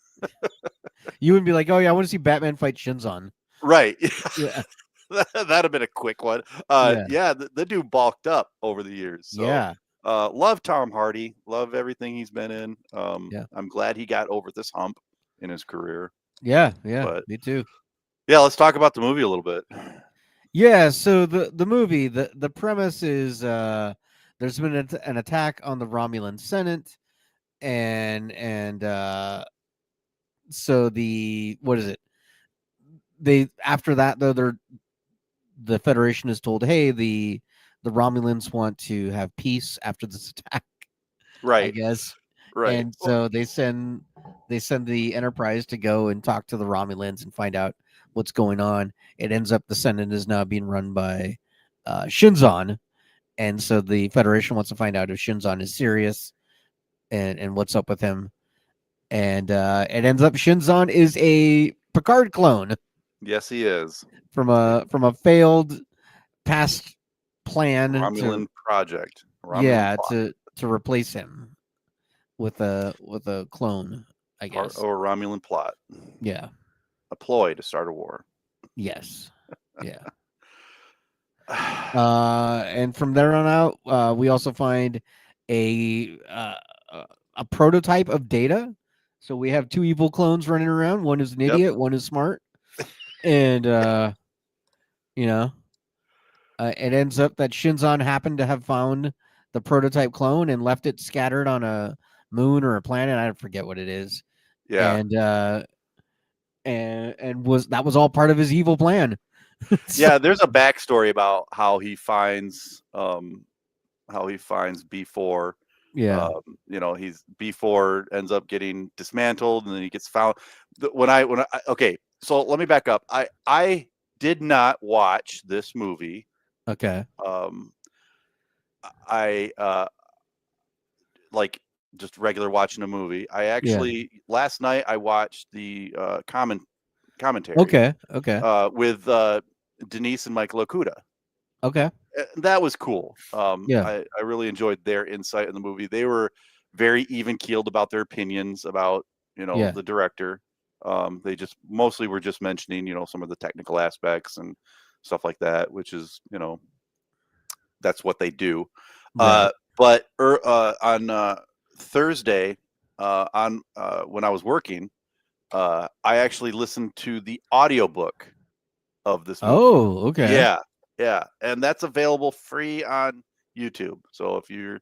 Speaker 4: You wouldn't be like, oh yeah, I want to see Batman fight Shinzon.
Speaker 1: Right.
Speaker 4: Yeah.
Speaker 1: That'd have been a quick one. The dude bulked up over the years. So,
Speaker 4: Yeah.
Speaker 1: love Tom Hardy. Love everything he's been in.
Speaker 4: Yeah.
Speaker 1: I'm glad he got over this hump in his career.
Speaker 4: Yeah.
Speaker 1: But
Speaker 4: Me too.
Speaker 1: yeah, let's talk about the movie a little bit.
Speaker 4: Yeah. So the movie, the premise is there's been an attack on the Romulan Senate, and so what is it? They after that though the Federation is told, hey, the Romulans want to have peace after this attack,
Speaker 1: Right.
Speaker 4: I guess.
Speaker 1: Right.
Speaker 4: And so they send the Enterprise to go and talk to the Romulans and find out what's going on. It ends up the Senate is now being run by Shinzon, and so the Federation wants to find out if Shinzon is serious and what's up with him. And it ends up Shinzon is a Picard clone.
Speaker 1: Yes, he is.
Speaker 4: From a failed past plan
Speaker 1: Romulan project. Romulan
Speaker 4: plot. to replace him with a clone, I guess.
Speaker 1: Or a Romulan plot.
Speaker 4: Yeah.
Speaker 1: A ploy to start a war.
Speaker 4: Yes. Yeah. And from there on out, we also find a prototype of Data. So we have two evil clones running around. One is an idiot, one is smart. And it ends up that Shinzon happened to have found the prototype clone and left it scattered on a moon or a planet. I forget what it is.
Speaker 1: Yeah.
Speaker 4: And that was all part of his evil plan.
Speaker 1: Yeah, there's a backstory about how he finds B4.
Speaker 4: Yeah.
Speaker 1: He's B4 ends up getting dismantled, and then he gets found. Okay, so let me back up. I did not watch this movie.
Speaker 4: Okay.
Speaker 1: I like just regular watching a movie. I actually last night I watched the commentary.
Speaker 4: Okay.
Speaker 1: With Denise and Michael Okuda.
Speaker 4: Okay.
Speaker 1: That was cool. I really enjoyed their insight in the movie. They were very even keeled about their opinions about the director. They just mostly were just mentioning some of the technical aspects and stuff like that, which is that's what they do.
Speaker 4: Right.
Speaker 1: But on Thursday, when I was working, I actually listened to the audiobook of this movie.
Speaker 4: Oh, okay.
Speaker 1: Yeah, and that's available free on YouTube. So if you've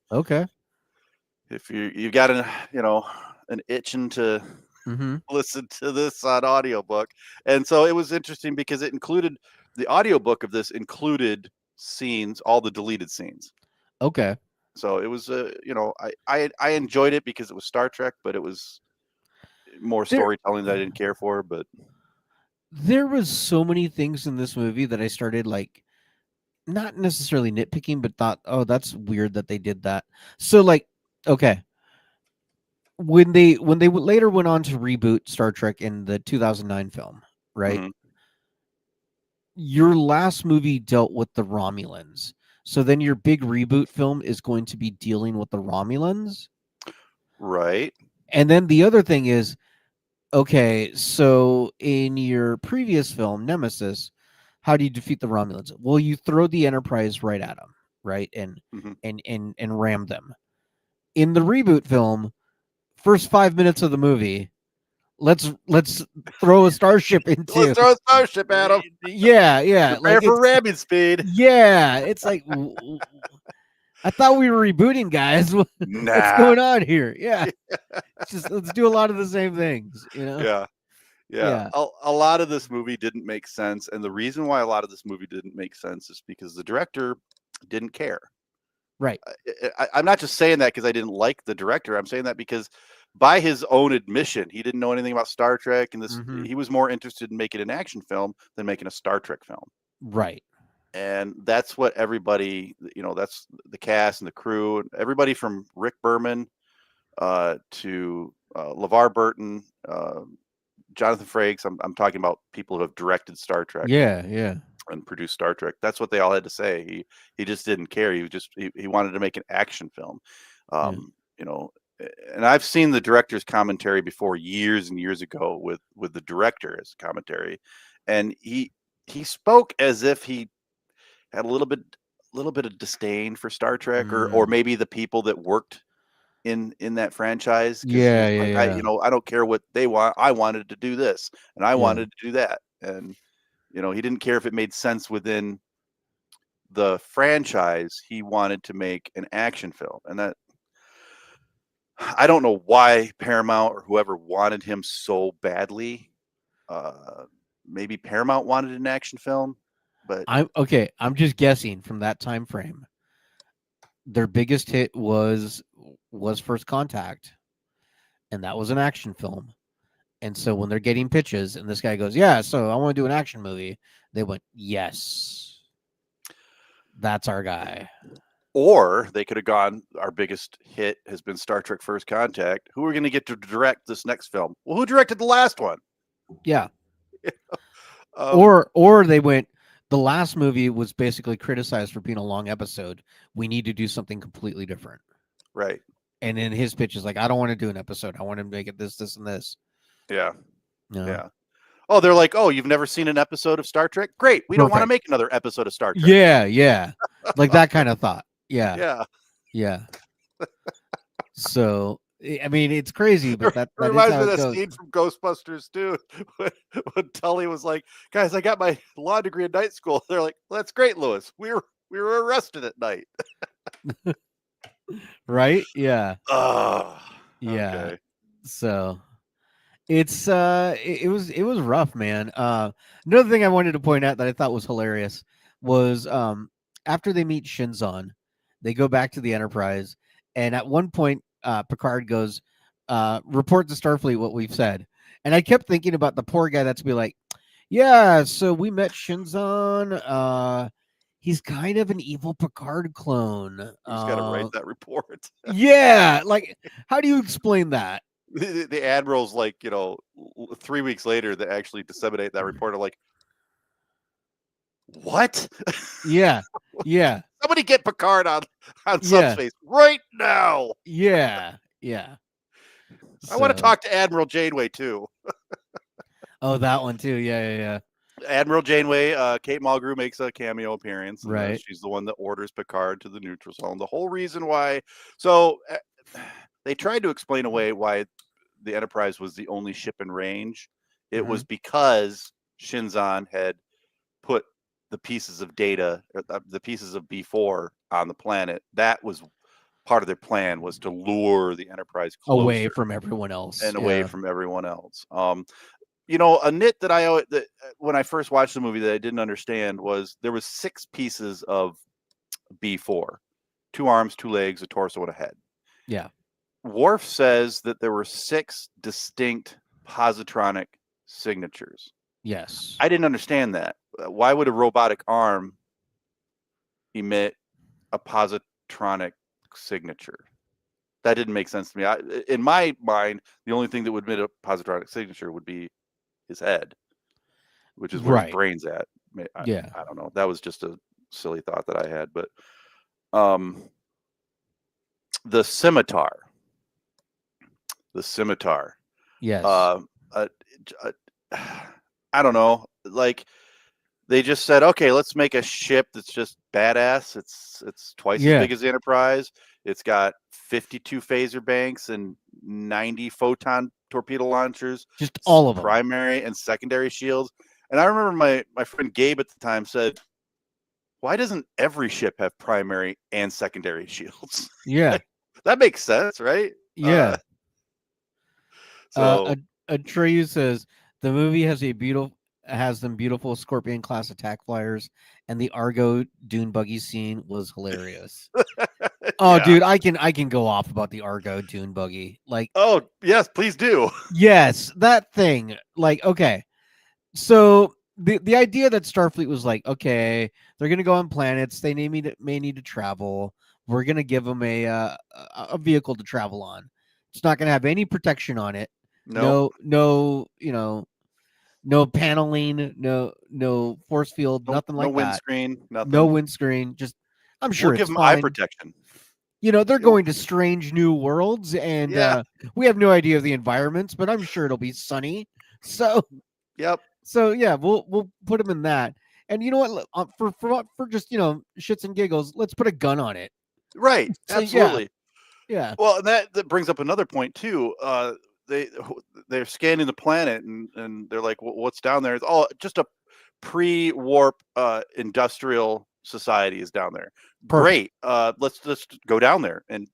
Speaker 1: got an itching to listen to this on audiobook. And so it was interesting because the audiobook of this included scenes, all the deleted scenes.
Speaker 4: Okay.
Speaker 1: So it was I enjoyed it because it was Star Trek, but it was more
Speaker 4: There-
Speaker 1: storytelling that I didn't care for. But
Speaker 4: There was so many things in this movie that I started like not necessarily nitpicking, but thought, oh, that's weird that they did that. So like, okay, when they later went on to reboot Star Trek in the 2009 film, right?
Speaker 1: mhm,
Speaker 4: Your last movie dealt with the Romulans. So then your big reboot film is going to be dealing with the Romulans.
Speaker 1: right,
Speaker 4: And then the other thing is, okay, so in your previous film, Nemesis, how do you defeat the Romulans? Well, you throw the Enterprise right at them, right? And
Speaker 1: mhm.
Speaker 4: and ram them. In the reboot film, first 5 minutes of the movie, let's throw a starship
Speaker 1: Let's
Speaker 4: into.
Speaker 1: throw a starship at them.
Speaker 4: Yeah,
Speaker 1: Prepare for ramming speed.
Speaker 4: yeah, it's like I thought we were rebooting, guys. What's
Speaker 1: Nah.
Speaker 4: going on here? Yeah, just let's do a lot of the same things, you know?
Speaker 1: Yeah. Yeah.
Speaker 4: Yeah,
Speaker 1: A lot of this movie didn't make sense. And the reason why a lot of this movie didn't make sense is because the director didn't care.
Speaker 4: right.
Speaker 1: I'm not just saying that because I didn't like the director. I'm saying that because by his own admission, he didn't know anything about Star Trek. And
Speaker 4: Mhm.
Speaker 1: he was more interested in making an action film than making a Star Trek film.
Speaker 4: Right.
Speaker 1: And that's what everybody, that's the cast and the crew, and everybody from Rick Berman to LeVar Burton, Jonathan Frakes. I'm talking about people who have directed Star Trek
Speaker 4: Yeah.
Speaker 1: and produced Star Trek. That's what they all had to say. He just didn't care. He wanted to make an action film.
Speaker 4: Yeah.
Speaker 1: You know, and I've seen the director's commentary before years and years ago with the director as commentary, and he spoke as if he had a little bit of disdain for Star Trek or
Speaker 4: Mm.
Speaker 1: maybe the people that worked in that franchise, because he
Speaker 4: Yeah,
Speaker 1: was
Speaker 4: yeah,
Speaker 1: like,
Speaker 4: yeah.
Speaker 1: I don't care what they want. I wanted to do this and I
Speaker 4: Yeah.
Speaker 1: wanted to do that. And he didn't care if it made sense within the franchise. He wanted to make an action film. And that, I don't know why Paramount or whoever wanted him so badly. Maybe Paramount wanted an action film, but
Speaker 4: I'm just guessing from that time frame. Their biggest hit was First Contact, and that was an action film. And so when they're getting pitches and this guy goes, "Yeah, so I want to do an action movie." They went, "Yes. That's our guy."
Speaker 1: or they could have gone, our biggest hit has been Star Trek First Contact. Who are we going to get to direct this next film? Well, who directed the last one?
Speaker 4: Yeah.
Speaker 1: Um,
Speaker 4: Or they went, the last movie was basically criticized for being a long episode. We need to do something completely different.
Speaker 1: right.
Speaker 4: And then his pitch is like, I don't want to do an episode. I want to make it this, and this.
Speaker 1: Yeah.
Speaker 4: No.
Speaker 1: Yeah. Oh, they're like, oh, you've never seen an episode of Star Trek? Great. We don't want to
Speaker 4: Perfect.
Speaker 1: make another episode of Star Trek.
Speaker 4: Yeah. Like that kind of thought. Yeah.
Speaker 1: Yeah.
Speaker 4: So, I mean, it's crazy, but that is
Speaker 1: reminds
Speaker 4: how
Speaker 1: me of
Speaker 4: it
Speaker 1: that
Speaker 4: goes.
Speaker 1: scene from Ghostbusters too, when Tully was like, "Guys, I got my law degree in night school." They're like, well, "That's great, Lewis. We were arrested at night."
Speaker 4: Right? Yeah.
Speaker 1: Oh,
Speaker 4: Yeah.
Speaker 1: okay.
Speaker 4: So it's it was rough, man. Another thing I wanted to point out that I thought was hilarious was after they meet Shinzon, they go back to the Enterprise, and at one point Picard goes, report to Starfleet what we've said. And I kept thinking about the poor guy that's be like, yeah, so we met Shinzon. He's kind of an evil Picard clone.
Speaker 1: Who's got to write that report?
Speaker 4: Yeah, like how do you explain that?
Speaker 1: The admirals, like 3 weeks later, they actually disseminate that report. Are like, what?
Speaker 4: Yeah.
Speaker 1: Somebody get Picard on
Speaker 4: Yeah.
Speaker 1: subspace right now.
Speaker 4: Yeah.
Speaker 1: I want to
Speaker 4: So-
Speaker 1: talk to Admiral Janeway too.
Speaker 4: Oh, that one too. Yeah.
Speaker 1: Admiral Janeway, Kate Mulgrew makes a cameo appearance. And,
Speaker 4: Right.
Speaker 1: she's the one that orders Picard to the neutral zone. The whole reason why. So they tried to explain away why the Enterprise was the only ship in range. It was because Shinzon had put the pieces of data, the pieces of B4 on the planet. That was part of their plan, was to lure the Enterprise closer
Speaker 4: Away from everyone else.
Speaker 1: and away from everyone else. A nit that when I first watched the movie that I didn't understand was there was 6 pieces of B4, 2 arms, 2 legs, a torso, and a head.
Speaker 4: Yeah.
Speaker 1: Worf says that there were 6 distinct positronic signatures.
Speaker 4: Yes.
Speaker 1: I didn't understand that. Why would a robotic arm emit a positronic signature? That didn't make sense to me. In my mind, the only thing that would emit a positronic signature would be his head, which is where his
Speaker 4: Right.
Speaker 1: brain's at.
Speaker 4: Yeah.
Speaker 1: I don't know. That was just a silly thought that I had. But the scimitar.
Speaker 4: Yes.
Speaker 1: I don't know. Like, they just said, okay, let's make a ship that's just badass. It's twice as big as the Enterprise. It's got 52 phaser banks and 90 photon torpedo launchers.
Speaker 4: Just all of them.
Speaker 1: Primary and secondary shields. And I remember my friend Gabe at the time said, why doesn't every ship have primary and secondary shields?
Speaker 4: Yeah.
Speaker 1: That makes sense, right?
Speaker 4: Yeah.
Speaker 1: So
Speaker 4: Atreyu says the movie has them beautiful Scorpion class attack flyers, and the Argo dune buggy scene was hilarious. Oh,
Speaker 1: yeah.
Speaker 4: dude, I can go off about the Argo dune buggy. Like,
Speaker 1: oh yes, please do.
Speaker 4: yes, that thing. Like, okay, so the idea that Starfleet was like, okay, they're gonna go on planets, they may need to travel. We're gonna give them a vehicle to travel on. It's not gonna have any protection on it.
Speaker 1: No,
Speaker 4: No, no paneling, no force field, nothing like
Speaker 1: no
Speaker 4: that.
Speaker 1: windscreen, nothing.
Speaker 4: No windscreen. Just, I'm sure
Speaker 1: we'll
Speaker 4: it's
Speaker 1: give them
Speaker 4: fine.
Speaker 1: eye protection.
Speaker 4: They're going to strange new worlds, and we have no idea of the environments, but I'm sure it'll be sunny. So,
Speaker 1: yep.
Speaker 4: So yeah, we'll put them in that. And you know what? For just shits and giggles, let's put a gun on it.
Speaker 1: Right.
Speaker 4: So,
Speaker 1: Absolutely.
Speaker 4: Yeah.
Speaker 1: Well, and that brings up another point too. They're scanning the planet and they're like, what's down there? It's all just a pre-warp industrial society is down there.
Speaker 4: Perfect.
Speaker 1: Great. Let's just go down there and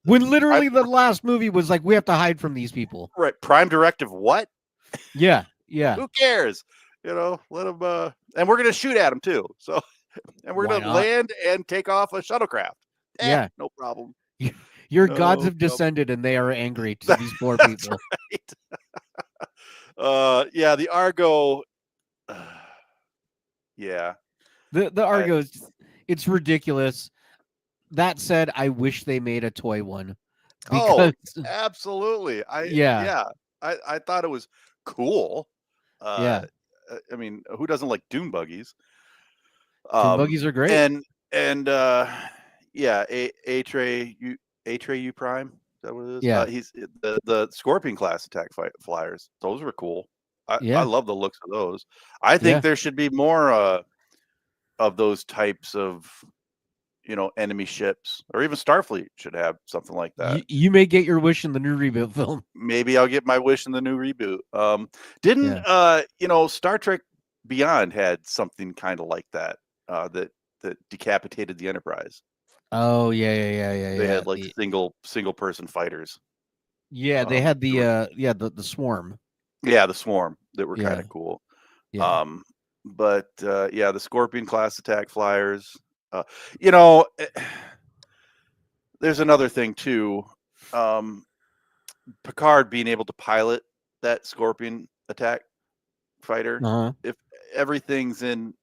Speaker 4: when literally the last movie was like, we have to hide from these people.
Speaker 1: Right. Prime directive. What?
Speaker 4: Yeah.
Speaker 1: Who cares? Let them. And we're gonna shoot at them too. So, and we're gonna land and take off a shuttlecraft.
Speaker 4: Yeah.
Speaker 1: No problem.
Speaker 4: Your gods have descended and they are angry to these poor people.
Speaker 1: Right. Yeah, the Argo. Yeah.
Speaker 4: The Argo, it's ridiculous. That said, I wish they made a toy one.
Speaker 1: Because, absolutely. I thought it was cool.
Speaker 4: I
Speaker 1: mean, who doesn't like dune buggies?
Speaker 4: Dune buggies are great.
Speaker 1: And Atreyu Prime. Is that what it is?
Speaker 4: Yeah.
Speaker 1: He's the Scorpion class attack flyers. Those were cool. I love the looks of those. I think there should be more of those types of enemy ships, or even Starfleet should have something like that.
Speaker 4: You may get your wish in the new reboot film.
Speaker 1: Maybe I'll get my wish in the new reboot. Star Trek Beyond had something kind of like that that decapitated the Enterprise.
Speaker 4: Oh yeah.
Speaker 1: They had like single person fighters.
Speaker 4: Yeah, they had the swarm.
Speaker 1: Yeah, the swarm that were kind of cool.
Speaker 4: Yeah.
Speaker 1: But the Scorpion class attack flyers. There's another thing too. Picard being able to pilot that Scorpion attack fighter. If everything's in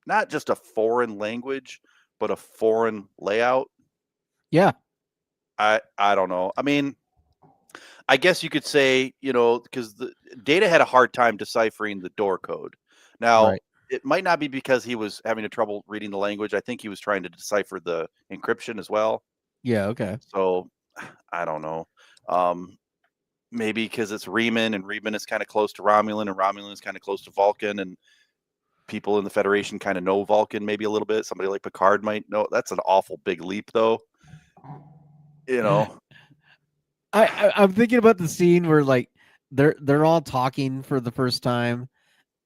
Speaker 1: not just a foreign language, but a foreign layout.
Speaker 4: Yeah.
Speaker 1: I don't know. I mean, I guess you could say, because the Data had a hard time deciphering the door code. Now, it might not be because he was having trouble reading the language. I think he was trying to decipher the encryption as well.
Speaker 4: Yeah, okay.
Speaker 1: So, I don't know. Maybe because it's Riemann, and Riemann is kind of close to Romulan, and Romulan is kind of close to Vulcan, and people in the Federation kind of know Vulcan maybe a little bit. Somebody like Picard might know. That's an awful big leap, though.
Speaker 4: I'm thinking about the scene where like they're all talking for the first time,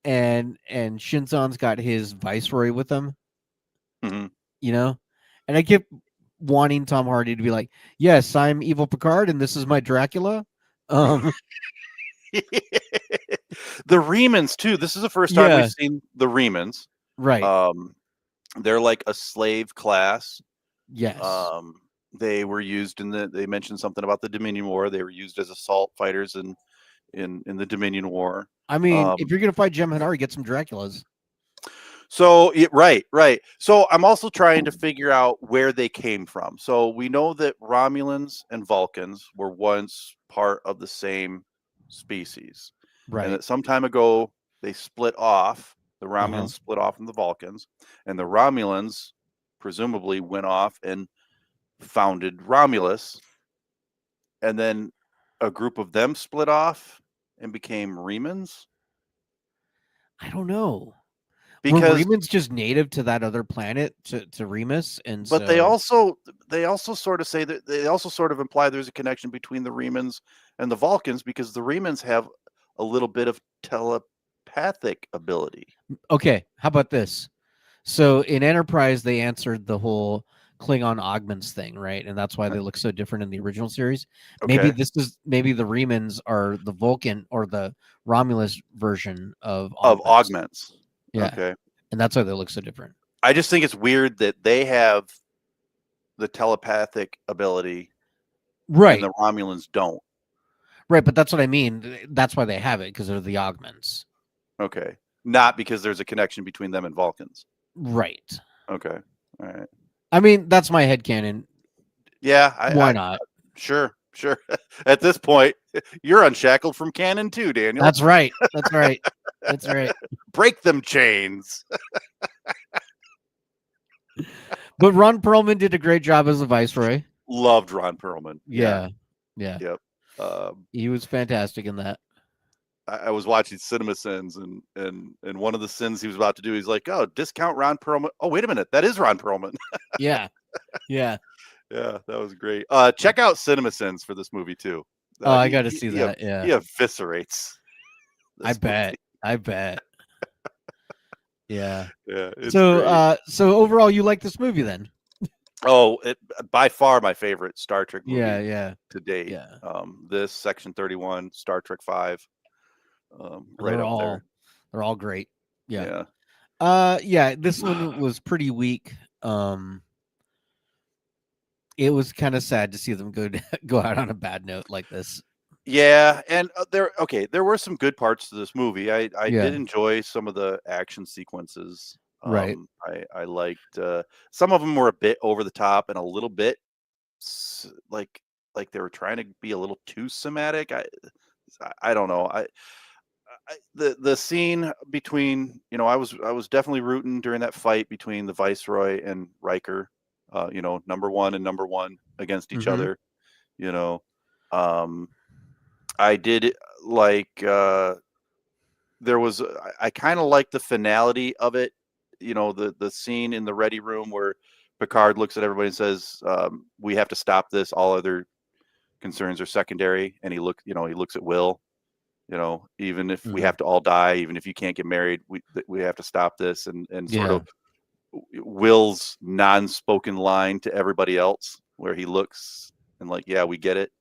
Speaker 4: and Shinzon's got his viceroy with him.
Speaker 1: Mm-hmm.
Speaker 4: And I kept wanting Tom Hardy to be like, "Yes, I'm evil Picard, and this is my Dracula."
Speaker 1: The Riemans too. This is the first time we've seen the Riemans,
Speaker 4: right?
Speaker 1: they're like a slave class.
Speaker 4: Yes.
Speaker 1: They were used they mentioned something about the Dominion War. They were used as assault fighters in the Dominion War.
Speaker 4: I mean, if
Speaker 1: Um,
Speaker 4: you're gonna fight Jem'Hadar, get some Draculas.
Speaker 1: So right. So I'm also trying to figure out where they came from. So we know that Romulans and Vulcans were once part of the same species, and
Speaker 4: Right.
Speaker 1: that some time ago they split off. The Romulans split off from the Vulcans, and the Romulans presumably went off and founded Romulus, and then a group of them split off and became Remans.
Speaker 4: I don't know. Were
Speaker 1: Because
Speaker 4: Remans just native to that other planet to Remus, and
Speaker 1: But
Speaker 4: so
Speaker 1: they also sort of say that they also sort of imply there's a connection between the Remans and the Vulcans because the Remans have a little bit of telepathic ability.
Speaker 4: okay, how about this? So in Enterprise, they answered the whole Klingon augments thing, right? And that's why they look so different in the original series. Maybe
Speaker 1: Okay.
Speaker 4: maybe the Remans are the Vulcan or the Romulus version of
Speaker 1: Of
Speaker 4: augments.
Speaker 1: augments.
Speaker 4: Yeah,
Speaker 1: Okay.
Speaker 4: and that's why they look so different.
Speaker 1: I just think it's weird that they have the telepathic ability and
Speaker 4: Right,
Speaker 1: the Romulans don't.
Speaker 4: right. But that's what I mean. That's why they have it, because they're the augments.
Speaker 1: Okay. Not because there's a connection between them and Vulcans.
Speaker 4: Right.
Speaker 1: Okay. All right.
Speaker 4: I mean, that's my headcanon.
Speaker 1: Yeah,
Speaker 4: Why not?
Speaker 1: Sure. At this point, you're unshackled from canon too, Daniel.
Speaker 4: That's right. That's right. That's right.
Speaker 1: Break them chains.
Speaker 4: But Ron Perlman did a great job as the Viceroy.
Speaker 1: Loved Ron Perlman.
Speaker 4: Yeah.
Speaker 1: Yep.
Speaker 4: He was fantastic in that.
Speaker 1: I was watching Cinema Sins, and one of the sins he was about to do, he's like, "Oh, discount Ron Perlman." Oh, wait a minute, that is Ron Perlman.
Speaker 4: Yeah.
Speaker 1: Yeah, that was great. Check out Cinema Sins for this movie too.
Speaker 4: Oh, I got to see that.
Speaker 1: He
Speaker 4: Yeah.
Speaker 1: eviscerates.
Speaker 4: I
Speaker 1: this
Speaker 4: bet.
Speaker 1: movie.
Speaker 4: I bet. Yeah.
Speaker 1: Yeah, it's
Speaker 4: So,
Speaker 1: great.
Speaker 4: so overall, you like this movie then?
Speaker 1: Oh, by far my favorite Star Trek movie
Speaker 4: Yeah.
Speaker 1: to date.
Speaker 4: Yeah.
Speaker 1: This Section 31, Star Trek 5, right
Speaker 4: They're
Speaker 1: up there.
Speaker 4: all great. Yeah.
Speaker 1: Yeah.
Speaker 4: Yeah. This one was pretty weak. It was kind of sad to see them go out on a bad note like this.
Speaker 1: Yeah, and there were some good parts to this movie. I
Speaker 4: Yeah.
Speaker 1: did enjoy some of the action sequences.
Speaker 4: Right.
Speaker 1: I liked some of them were a bit over the top and a little bit like they were trying to be a little too cinematic. I don't know. The scene between, I was definitely rooting during that fight between the Viceroy and Riker, number one and number one against each
Speaker 4: Mhm.
Speaker 1: other, you know. I did like there was I kind of like the finality of it, the scene in the ready room where Picard looks at everybody and says, we have to stop this, all other concerns are secondary, and he looks at Will, even if we
Speaker 4: Mhm.
Speaker 1: have to all die, even if you can't get married, we have to stop this, and sort
Speaker 4: Yeah.
Speaker 1: of Will's non-spoken line to everybody else where he looks and like, yeah, we get it,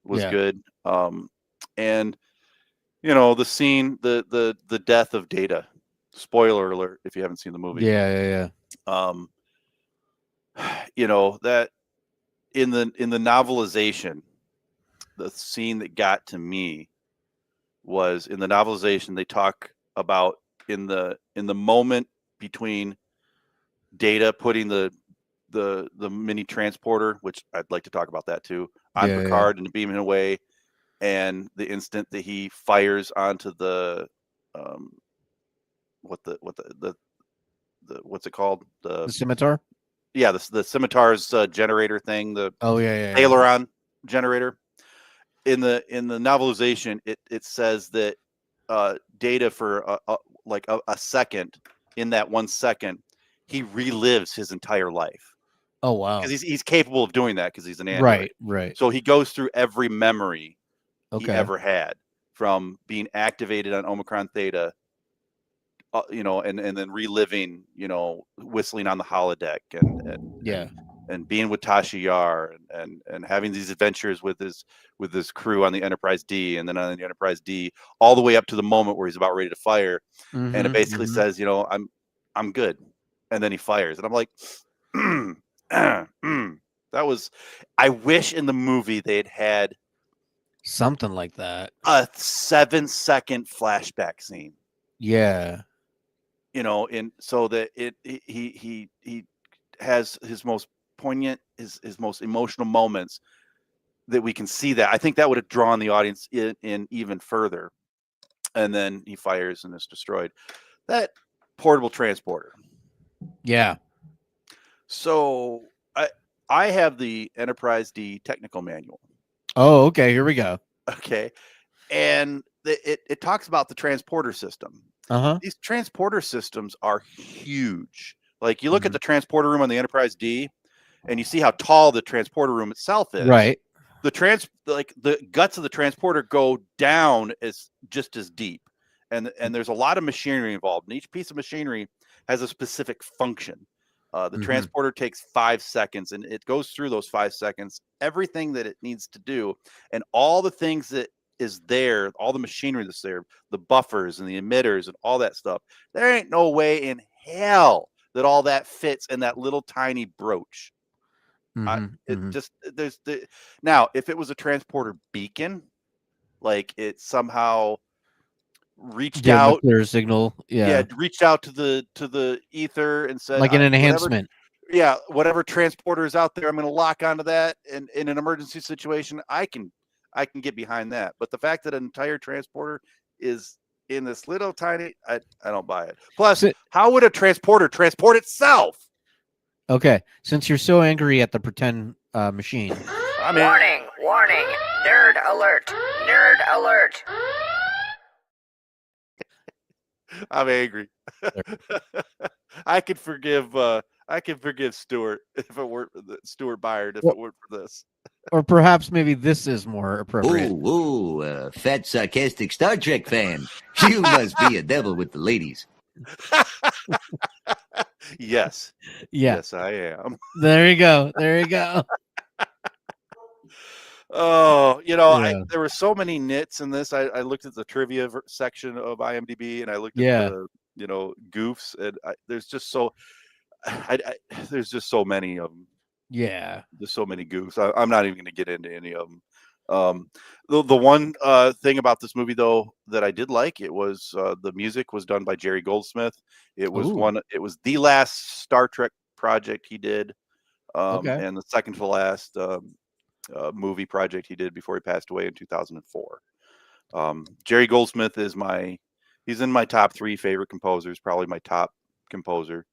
Speaker 1: was
Speaker 4: Yeah.
Speaker 1: good. And the scene, the death of Data. Spoiler alert if you haven't seen the movie.
Speaker 4: Yeah.
Speaker 1: That in the novelization, the scene that got to me was in the novelization. They talk about in the moment between Data putting the mini transporter, which I'd like to talk about that too, on
Speaker 4: Yeah.
Speaker 1: Picard and beaming away, and the instant that he fires onto the what's it called,
Speaker 4: The scimitar.
Speaker 1: the scimitar's generator thing, the
Speaker 4: Oh yeah.
Speaker 1: aileron generator. In the novelization, it says that Data for a second, in that 1 second, he relives his entire life
Speaker 4: Oh wow.
Speaker 1: because he's capable of doing that because he's an android.
Speaker 4: Right.
Speaker 1: So he goes through every memory he
Speaker 4: Okay.
Speaker 1: ever had from being activated on Omicron Theta, and then reliving, whistling on the holodeck and being with Tasha Yar and having these adventures with his crew on the Enterprise D, and then on the Enterprise D all the way up to the moment where he's about ready to fire. And it basically says, I'm good. and then he fires, and I'm like, that was. I wish in the movie they had
Speaker 4: Something like that.
Speaker 1: a 7-second flashback scene.
Speaker 4: Yeah.
Speaker 1: And so that he has his most poignant, his most emotional moments that we can see that. I think that would have drawn the audience in even further. And then he fires and is destroyed. That portable transporter.
Speaker 4: Yeah.
Speaker 1: So I have the Enterprise D technical manual.
Speaker 4: Oh, okay. Here we go.
Speaker 1: Okay. And it talks about the transporter system.
Speaker 4: Uh-huh.
Speaker 1: These transporter systems are huge. Like you look at the transporter room on the Enterprise D, and you see how tall the transporter room itself is.
Speaker 4: Right.
Speaker 1: The guts of the transporter go down just as deep, and there's a lot of machinery involved. And each piece of machinery has a specific function. The transporter takes 5 seconds, and it goes through those 5 seconds, everything that it needs to do, and all the things that is there, all the machinery that's there, the buffers and the emitters and all that stuff. There ain't no way in hell that all that fits in that little tiny brooch. Now, if it was a transporter beacon, like it somehow reached out,
Speaker 4: clear signal. Yeah.
Speaker 1: reached out to the ether and said,
Speaker 4: Like an enhancement.
Speaker 1: Whatever transporter is out there, I'm going to lock onto that. And in an emergency situation, I can get behind that. But the fact that an entire transporter is in this little tiny, I don't buy it. Plus, how would a transporter transport itself?
Speaker 4: Okay, since you're so angry at the pretend machine.
Speaker 6: Warning, nerd alert.
Speaker 1: I'm angry. I could forgive Stuart if it weren't Stuart Byard if it weren't for this.
Speaker 4: Or perhaps maybe this is more appropriate.
Speaker 7: Fat sarcastic Star Trek fan. You must be a devil with the ladies.
Speaker 1: Yes.
Speaker 4: Yeah.
Speaker 1: Yes, I am.
Speaker 4: There you go.
Speaker 1: Oh, there were so many nits in this. I looked at the trivia section of IMDb, and I looked at the goofs, and there's just so many of them.
Speaker 4: Yeah,
Speaker 1: there's so many goofs. I'm not even going to get into any of them. The one thing about this movie, though, that I did like, it was the music was done by Jerry Goldsmith. It was the last Star Trek project he did, and the second to last movie project he did before he passed away in 2004. Jerry Goldsmith he's in my top 3 favorite composers, probably my top composer.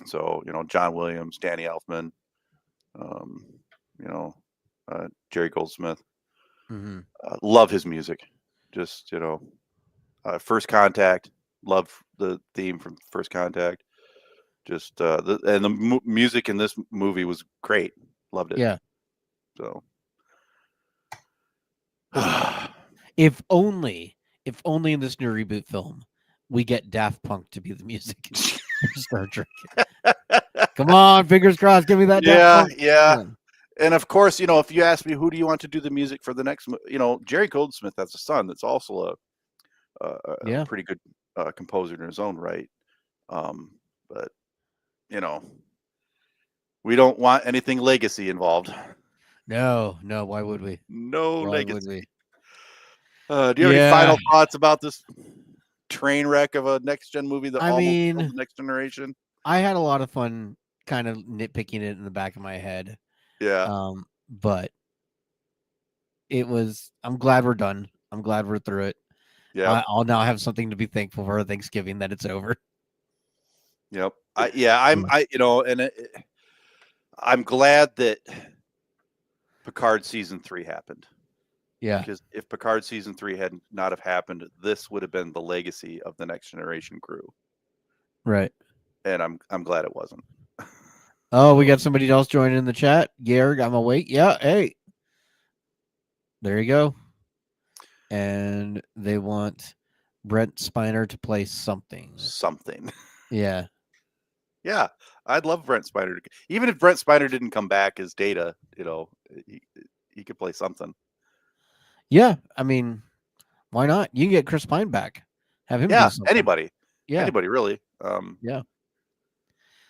Speaker 1: So John Williams, Danny Elfman, Jerry Goldsmith. Love his music. Just First Contact. Love the theme from First Contact. Just the music in this movie was great. Loved it.
Speaker 4: Yeah.
Speaker 1: So,
Speaker 4: if only in this new reboot film we get Daft Punk to be the music for Star Trek. Come on, fingers crossed. Give me that. Daft Punk.
Speaker 1: Yeah. And of course, if you ask me who do you want to do the music for the next, Jerry Goldsmith has a son that's also a pretty good composer in his own right. But we don't want anything legacy involved.
Speaker 4: No. Why would we?
Speaker 1: No legacy.
Speaker 4: Would we?
Speaker 1: Do you have any final thoughts about this train wreck of a next gen movie that almost killed the Next Generation?
Speaker 4: I had a lot of fun kind of nitpicking it in the back of my head.
Speaker 1: Yeah.
Speaker 4: But I'm glad we're done. I'm glad we're through it.
Speaker 1: Yeah.
Speaker 4: I'll now have something to be thankful for Thanksgiving that it's over.
Speaker 1: Yep. I'm glad that Picard season 3 happened.
Speaker 4: Yeah.
Speaker 1: Because if Picard season 3 had not have happened, this would have been the legacy of the Next Generation crew.
Speaker 4: Right.
Speaker 1: And I'm glad it wasn't.
Speaker 4: Oh, we got somebody else joining in the chat. Garrig, I'm awake. Yeah, hey. There you go. And they want Brent Spiner to play something. Yeah.
Speaker 1: Yeah. I'd love Brent Spiner. Even if Brent Spiner didn't come back as Data, he could play something.
Speaker 4: Yeah. I mean, why not? You can get Chris Pine back. Have him do something.
Speaker 1: Anybody.
Speaker 4: Yeah.
Speaker 1: Anybody really.
Speaker 4: Yeah.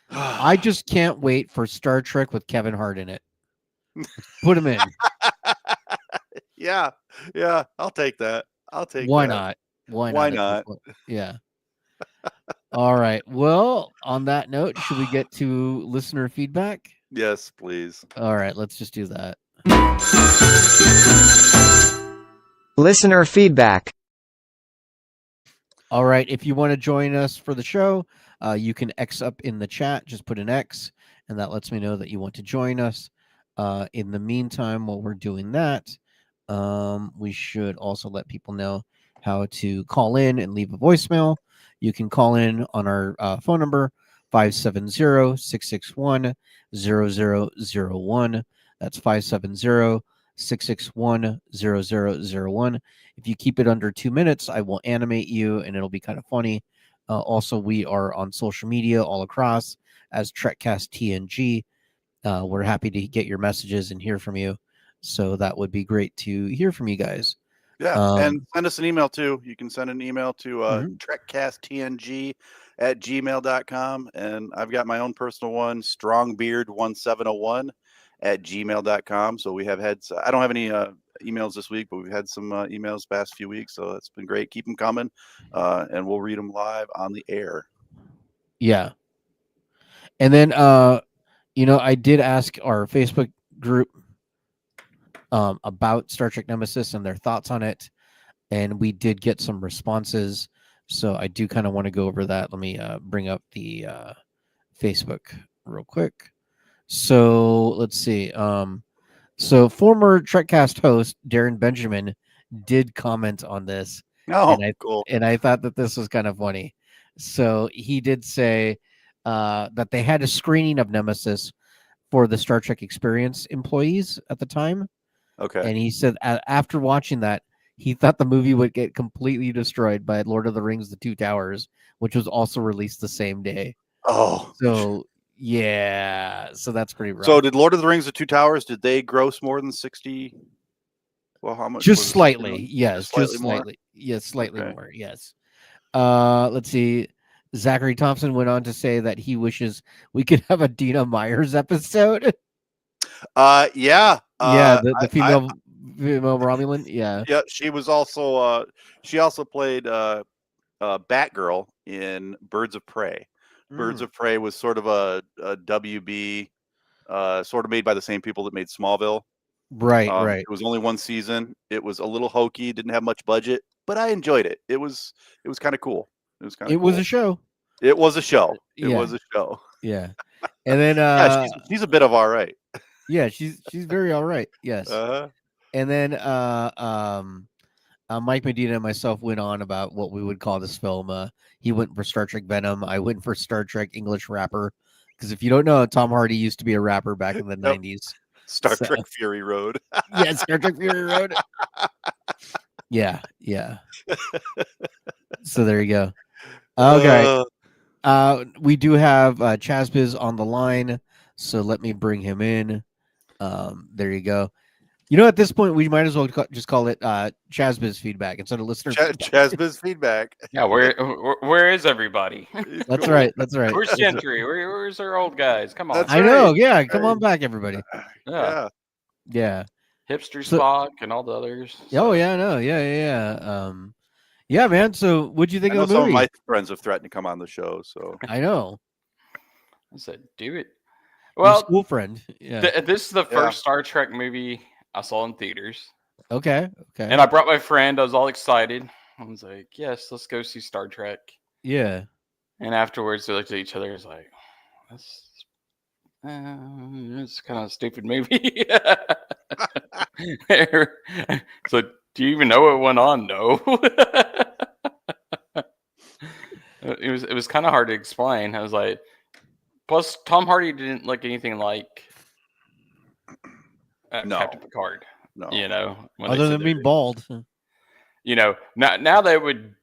Speaker 4: I just can't wait for Star Trek with Kevin Hart in it. Let's put him in.
Speaker 1: Yeah, I'll take that. I'll take
Speaker 4: Why
Speaker 1: that.
Speaker 4: not? Why
Speaker 1: Why
Speaker 4: not? at this
Speaker 1: not?
Speaker 4: point? Yeah. All right. Well, on that note, should we get to listener feedback?
Speaker 1: Yes, please.
Speaker 4: All right, let's just do that.
Speaker 8: Listener feedback.
Speaker 4: All right. If you want to join us for the show, you can X up in the chat. Just put an X, and that lets me know that you want to join us. In the meantime, while we're doing that, we should also let people know how to call in and leave a voicemail. You can call in on our phone number, 570-661-0001. That's 570-661-0001. If you keep it under 2 minutes, I will animate you, and it'll be kind of funny. Also, we are on social media all across as Trekcast TNG. We're happy to get your messages and hear from you. So that would be great to hear from you guys.
Speaker 1: Yeah, and send us an email too. You can send an email to trekcasttng@gmail.com. And I've got my own personal one, strongbeard1701@gmail.com. So we have had, I don't have any emails this week, but we've had some emails past few weeks. So that's been great. Keep them coming. And we'll read them live on the air.
Speaker 4: Yeah. And then, I did ask our Facebook group about Star Trek Nemesis and their thoughts on it, and we did get some responses. So I do kind of want to go over that. Let me bring up the Facebook real quick. So let's see. So former Trekcast host Darren Benjamin did comment on this.
Speaker 1: Oh, cool.
Speaker 4: And I thought that this was kind of funny. So he did say that they had a screening of Nemesis for the Star Trek Experience employees at the time.
Speaker 1: Okay.
Speaker 4: And he said after watching that, he thought the movie would get completely destroyed by Lord of the Rings: The Two Towers, which was also released the same day.
Speaker 1: Oh.
Speaker 4: So, yeah. So that's pretty rough.
Speaker 1: So did Lord of the Rings: The Two Towers, did they gross more than 60? Well, how much?
Speaker 4: Just slightly. Yes. Just
Speaker 1: more?
Speaker 4: slightly. Yes. Slightly
Speaker 1: Okay.
Speaker 4: more. Yes. Let's see. Zachary Thompson went on to say that he wishes we could have a Dina Myers episode.
Speaker 1: Yeah.
Speaker 4: The female Romulan. Yeah.
Speaker 1: Yeah, she was also she also played Batgirl in Birds of Prey. Birds of Prey was sort of a WB, sort of made by the same people that made Smallville.
Speaker 4: Right.
Speaker 1: It was only one season. It was a little hokey, didn't have much budget, but I enjoyed it. It was kind of cool.
Speaker 4: It was a show.
Speaker 1: It was a show. It
Speaker 4: Yeah.
Speaker 1: was a show.
Speaker 4: Yeah. And then
Speaker 1: Yeah, she's a bit of all right.
Speaker 4: Yeah, she's very all right. Yes.
Speaker 1: Uh-huh.
Speaker 4: And then Mike Medina and myself went on about what we would call this film. He went for Star Trek Venom. I went for Star Trek English Rapper. Because if you don't know, Tom Hardy used to be a rapper back in the 90s.
Speaker 1: Star Trek Fury Road.
Speaker 4: Yeah, Star Trek Fury Road. Yeah. So there you go. Okay. We do have Chazbiz on the line, so let me bring him in. There you go. At this point, we might as well just call it Chazbiz feedback instead of listener
Speaker 1: Chazbiz feedback.
Speaker 9: Yeah, where is everybody?
Speaker 4: That's right.
Speaker 9: Where's Gentry? Where's our old guys? Come on.
Speaker 1: That's
Speaker 4: I know. Yeah, come on back, everybody.
Speaker 9: Yeah. Hipster Spock and all the others.
Speaker 4: Oh yeah, no, yeah. Yeah, man. So, what'd you think of the movie?
Speaker 1: Some of my friends have threatened to come on the show, so
Speaker 4: I know.
Speaker 9: I said, do it.
Speaker 4: Your
Speaker 9: Well,
Speaker 4: school friend. Yeah.
Speaker 9: This is the first Star Trek movie I saw in theaters.
Speaker 4: Okay.
Speaker 9: And I brought my friend. I was all excited. I was like, yes, let's go see Star Trek.
Speaker 4: Yeah.
Speaker 9: And afterwards, they looked at each other. It's like, it's kind of a stupid movie. So, do you even know what went on? No. It was kind of hard to explain. I was like, plus Tom Hardy didn't look anything like Captain Picard.
Speaker 1: No.
Speaker 4: Other than being bald.
Speaker 9: Now they would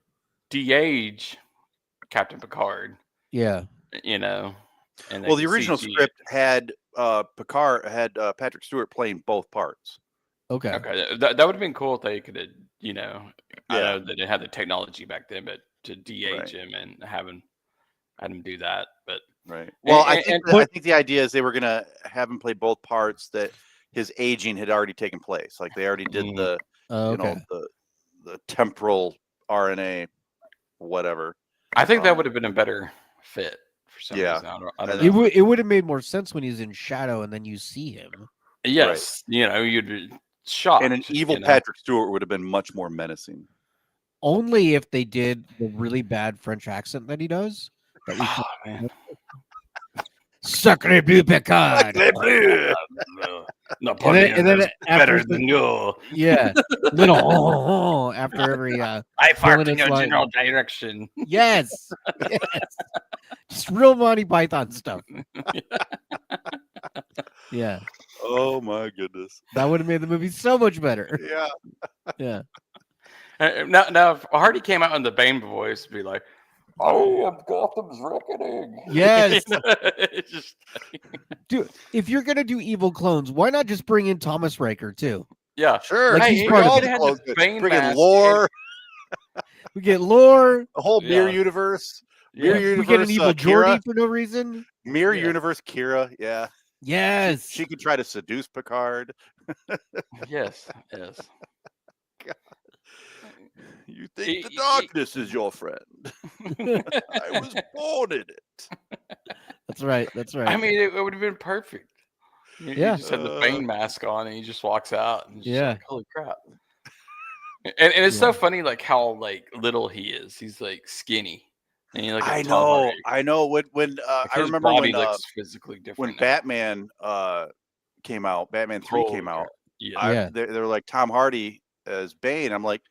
Speaker 9: de-age Captain Picard.
Speaker 4: Yeah.
Speaker 9: And
Speaker 1: well, the original script had Picard had Patrick Stewart playing both parts.
Speaker 4: Okay.
Speaker 9: That would have been cool if they could have, I know they didn't have the technology back then, but DH him and had him do that. But
Speaker 1: right. Well, I think the idea is they were gonna have him play both parts. That his aging had already taken place. Like they already did the the temporal RNA, whatever.
Speaker 9: I think that would have been a better fit for some reason. I don't know.
Speaker 4: It would have made more sense when he's in shadow and then you see him.
Speaker 9: Yes, you'd be shocked.
Speaker 1: And an evil Patrick Stewart would have been much more menacing.
Speaker 4: Only if they did the really bad French accent that he does. Sacre bleu Picard.
Speaker 9: Napoleon is better than you.
Speaker 4: Yeah. Little after every
Speaker 9: I fart in your general direction.
Speaker 4: Yes. Yes. Just real Monty Python stuff. Yeah.
Speaker 1: Oh my goodness.
Speaker 4: That would have made the movie so much better.
Speaker 1: Yeah.
Speaker 4: Yeah.
Speaker 9: Now if Hardy came out in the Bane voice, it'd be like, I am Gotham's reckoning.
Speaker 4: Yes.
Speaker 9: It's just
Speaker 4: Dude, if you're gonna do evil clones, why not just bring in Thomas Riker too?
Speaker 9: Yeah,
Speaker 1: sure.
Speaker 4: Like he's part of
Speaker 1: it. Friggin' lore.
Speaker 4: We get lore.
Speaker 1: A whole mirror universe. Mirror universe.
Speaker 4: We get an evil Geordie
Speaker 1: Kira.
Speaker 4: for no reason.
Speaker 1: Mirror universe Kira. Yeah.
Speaker 4: Yes.
Speaker 1: She could try to seduce Picard.
Speaker 9: Yes.
Speaker 1: God. You think the darkness is your friend? I was born in it.
Speaker 4: That's right.
Speaker 9: I mean, it would have been perfect. You just had the Bane mask on, and he just walks out, and just like, holy crap! And it's so funny, like how little he is. He's like skinny. And he,
Speaker 1: I know. When I remember
Speaker 9: body
Speaker 1: when
Speaker 9: looks physically different.
Speaker 1: When Batman came out, Batman 3 came out. They were like Tom Hardy as Bane. I'm like,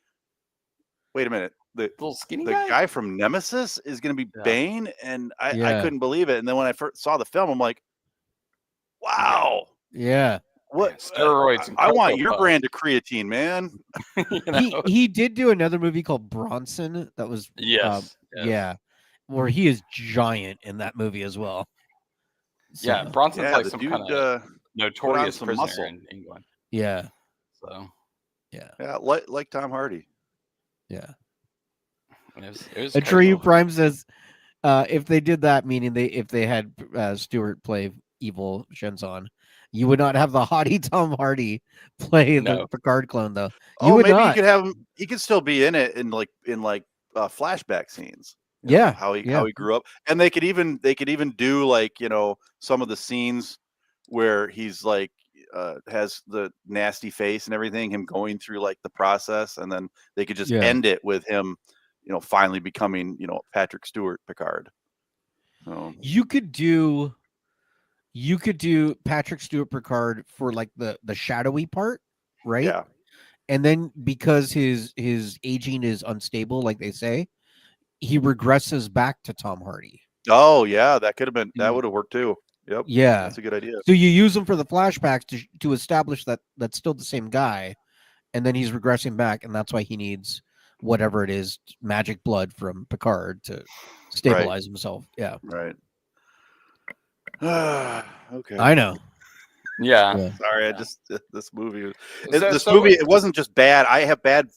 Speaker 1: wait a minute. The
Speaker 9: little skinny
Speaker 1: guy from Nemesis is going to be Bane, and I couldn't believe it. And then when I first saw the film, I'm like, wow.
Speaker 4: Yeah.
Speaker 1: What
Speaker 9: steroids?
Speaker 1: I want your brand of creatine, man.
Speaker 4: He did do another movie called Bronson that was where he is giant in that movie as well. So,
Speaker 9: yeah, Bronson's like some kind of notorious prisoner in England.
Speaker 4: Yeah.
Speaker 9: So
Speaker 1: yeah, like Tom Hardy.
Speaker 4: Yeah.
Speaker 9: It was
Speaker 4: a Tree Prime says if they did that, meaning if they had Stewart play evil Shenzon, you would not have the haughty Tom Hardy play the Picard clone, though. You
Speaker 1: maybe you could have him. He could still be in it in flashback scenes.
Speaker 4: Yeah,
Speaker 1: how he grew up, and they could even do some of the scenes where he's has the nasty face and everything, him going through the process, and then they could just end it with him, finally becoming Patrick Stewart Picard. So
Speaker 4: you could do Patrick Stewart Picard for the shadowy part, right?
Speaker 1: Yeah.
Speaker 4: And then because his aging is unstable, like they say, he regresses back to Tom Hardy.
Speaker 1: Oh yeah, that could have been that would have worked too. Yep.
Speaker 4: Yeah,
Speaker 1: that's a good idea.
Speaker 4: So you use him for the flashbacks to establish that that's still the same guy, and then he's regressing back, and that's why he needs whatever it is, magic blood from Picard to stabilize himself. Yeah.
Speaker 1: Right. Okay.
Speaker 4: I know.
Speaker 9: Yeah.
Speaker 1: Sorry, this movie. It wasn't just bad. I have bad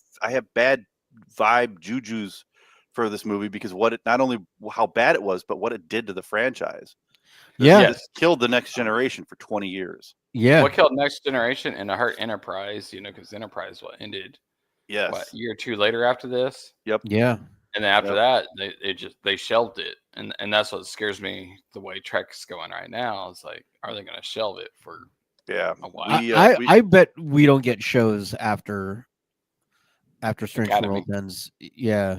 Speaker 1: vibe jujus for this movie because not only how bad it was, but what it did to the franchise.
Speaker 4: Yeah,
Speaker 1: it killed the Next Generation for 20 years.
Speaker 4: Yeah,
Speaker 9: what killed Next Generation and it hurt Enterprise? Because Enterprise ended.
Speaker 1: Yes,
Speaker 9: a year or two later after this.
Speaker 1: Yep.
Speaker 4: Yeah,
Speaker 9: and then after that, they shelved it, and that's what scares me. The way Trek's going right now, it's like, are they going to shelve it for a while?
Speaker 4: I bet we don't get shows after Strange World ends. Yeah.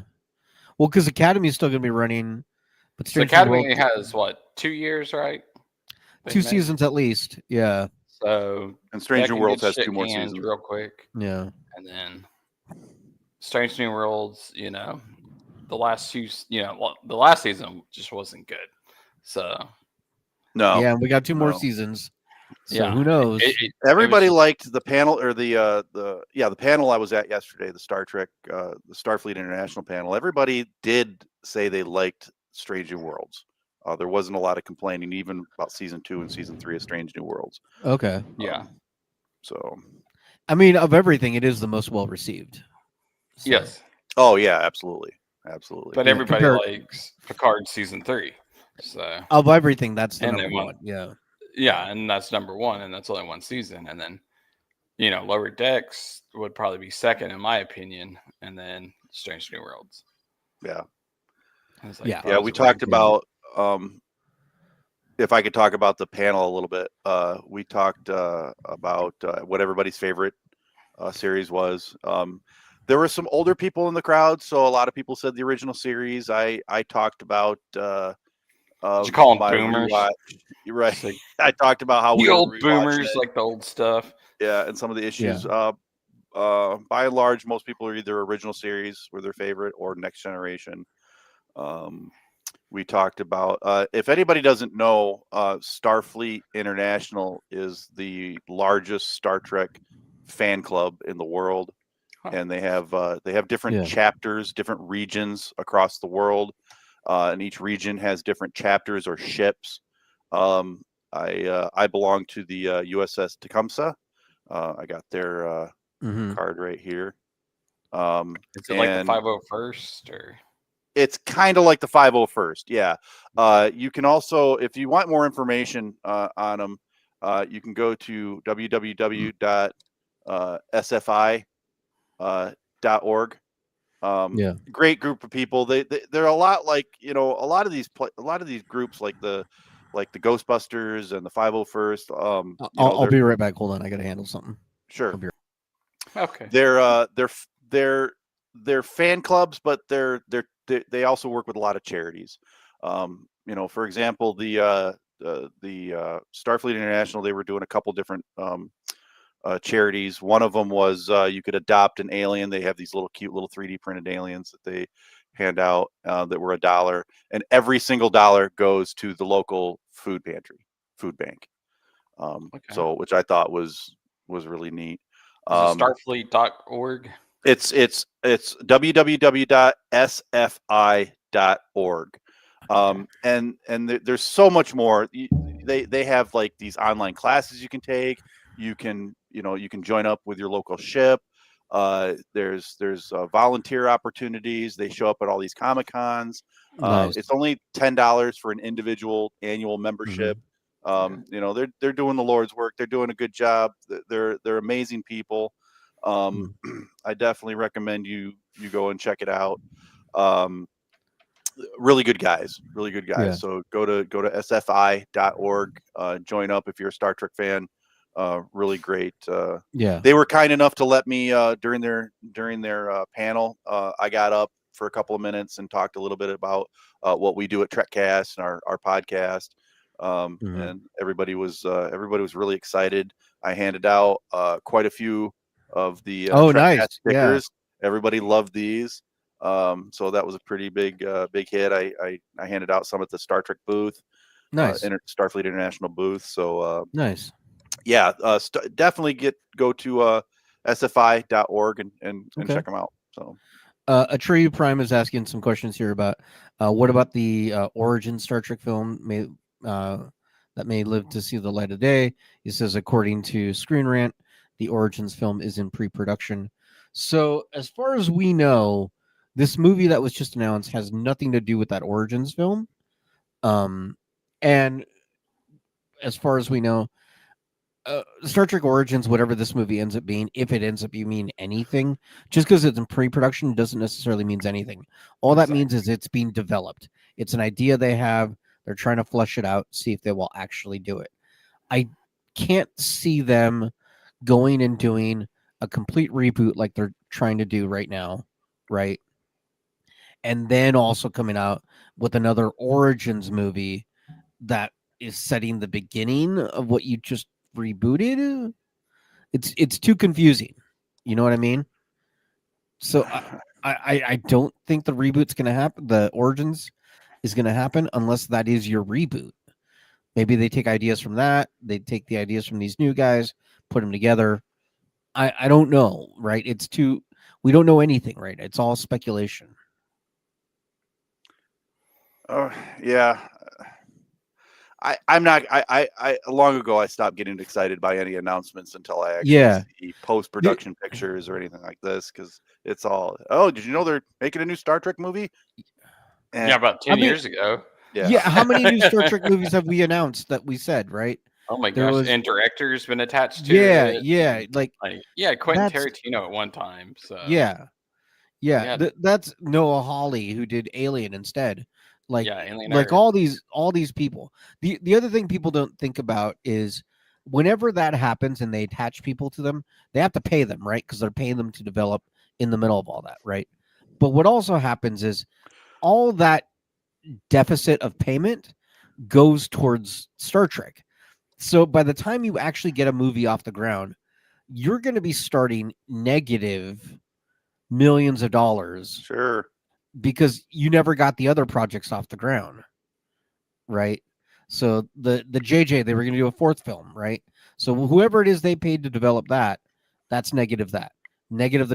Speaker 4: Well, because Academy is still going to be running, but
Speaker 9: Academy has 2 years, right?
Speaker 4: 2 seasons at least. Yeah.
Speaker 9: So
Speaker 1: and Strange New Worlds has 2 more seasons,
Speaker 9: real quick.
Speaker 4: Yeah.
Speaker 9: And then Strange New Worlds, the last few, the last season just wasn't good. So
Speaker 1: no.
Speaker 4: Yeah, we got 2 more seasons. So who knows?
Speaker 1: Everybody liked the panel or the panel I was at yesterday, the Star Trek, the Starfleet International panel. Everybody did say they liked Strange New Worlds. There wasn't a lot of complaining, even about season 2 and season 3 of Strange New Worlds.
Speaker 4: Okay.
Speaker 9: Yeah.
Speaker 1: So,
Speaker 4: I mean, of everything, it is the most well received.
Speaker 9: So. Yes.
Speaker 1: Oh yeah, absolutely. absolutely.
Speaker 9: But everybody likes Picard season 3. So
Speaker 4: of everything, that's the
Speaker 9: And
Speaker 4: number
Speaker 9: they want-
Speaker 4: one. Yeah.
Speaker 9: yeah, and that's number 1, and that's only one season. And then, Lower Decks would probably be second in my opinion, and then Strange New Worlds.
Speaker 1: Yeah.
Speaker 9: It's
Speaker 4: Yeah.
Speaker 1: We talked about if I could talk about the panel a little bit. We talked about what everybody's favorite series was. There were some older people in the crowd, so a lot of people said the original series. I talked about
Speaker 9: Did you call them boomers?
Speaker 1: Rewatch. You're right.
Speaker 9: So,
Speaker 1: I talked about how we
Speaker 9: the
Speaker 1: were
Speaker 9: old
Speaker 1: rewatching
Speaker 9: boomers
Speaker 1: it.
Speaker 9: like the old stuff.
Speaker 1: Yeah, and some of the issues.
Speaker 4: Yeah.
Speaker 1: By and large, most people are either original series were their favorite or Next Generation. We talked about if anybody doesn't know, Starfleet International is the largest Star Trek fan club in the world, and they have different chapters, different regions across the world, and each region has different chapters or ships. I belong to the USS Tecumseh. I got their card right here.
Speaker 9: Is it like the 501st or?
Speaker 1: It's kind of like the 501st. Yeah. You can also, if you want more information on them, you can go to www.sfi.org. Great group of people. They're a lot like, a lot of these groups like the Ghostbusters and the 501st.
Speaker 4: I'll be right back. Hold on. I got to handle something.
Speaker 1: Sure.
Speaker 9: Okay.
Speaker 1: They're fan clubs, but they also work with a lot of charities. For example, the Starfleet International, they were doing a couple different charities. One of them was you could adopt an alien. They have these cute little 3D printed aliens that they hand out that were $1, and every single dollar goes to the local food bank. So, which I thought was really neat.
Speaker 9: Starfleet.org.
Speaker 1: It's www.sfi.org. And there's so much more. They have like these online classes you can take. You can join up with your local ship. There's volunteer opportunities. They show up at all these Comic-Cons.
Speaker 4: Nice.
Speaker 1: It's only $10 for an individual annual membership. They're doing the Lord's work. They're doing a good job. They're amazing people. I definitely recommend you go and check it out. Really good guys.
Speaker 4: Yeah.
Speaker 1: So go to sfi.org, join up if you're a Star Trek fan. Really great. They were kind enough to let me during their panel. I got up for a couple of minutes and talked a little bit about what we do at Trekcast and our podcast. And everybody was really excited. I handed out quite a few of the Trekcast stickers. Everybody loved these. So that was a pretty big hit. I handed out some at the Star Trek booth, Starfleet International booth. So
Speaker 4: nice.
Speaker 1: Yeah, definitely go to sfi.org and check them out. So
Speaker 4: Atreyu Prime is asking some questions here about what about the Origin Star Trek film that may live to see the light of day. He says, according to Screen Rant, the Origins film is in pre-production. So as far as we know, this movie that was just announced has nothing to do with that Origins film. And as far as we know, Star Trek Origins, whatever this movie ends up being, if it ends up being anything, just because it's in pre-production doesn't necessarily means anything. All that means is it's being developed. It's an idea they have. They're trying to flesh it out, see if they will actually do it. I can't see them going and doing a complete reboot like they're trying to do right now, right? And then also coming out with another Origins movie that is setting the beginning of what you just rebooted. It's too confusing. You know what I mean? So I don't think the reboot's going to happen. The Origins is going to happen unless that is your reboot. Maybe they take ideas from that. They take the ideas from these new guys, put them together. I don't know, right? We don't know anything, right? It's all speculation.
Speaker 1: Oh, yeah. I'm not. I long ago I stopped getting excited by any announcements until I actually
Speaker 4: Yeah.
Speaker 1: see post-production pictures or anything like this, because it's all. Oh, did you know they're making a new Star Trek movie?
Speaker 9: Yeah, about 10 years ago.
Speaker 4: Yeah. How many new Star Trek movies have we announced that we said, right?
Speaker 9: Oh my
Speaker 4: There
Speaker 9: gosh.
Speaker 4: was-
Speaker 9: And director's been attached to
Speaker 4: Yeah,
Speaker 9: it.
Speaker 4: yeah. Like
Speaker 9: Quentin
Speaker 4: that's-
Speaker 9: Tarantino at one time. So
Speaker 4: yeah.
Speaker 9: Yeah.
Speaker 4: That's Noah Hawley who did Alien instead. Like,
Speaker 9: Yeah, Alien
Speaker 4: like
Speaker 9: Earth.
Speaker 4: all these people. The other thing people don't think about is whenever that happens and they attach people to them, they have to pay them, right? Because they're paying them to develop in the middle of all that, right? But what also happens is all that deficit of payment goes towards Star Trek. So by the time you actually get a movie off the ground, you're going to be starting negative millions of dollars.
Speaker 1: Sure.
Speaker 4: Because you never got the other projects off the ground, right? So the JJ, they were going to do a fourth film, right? So whoever it is they paid to develop that, that's negative the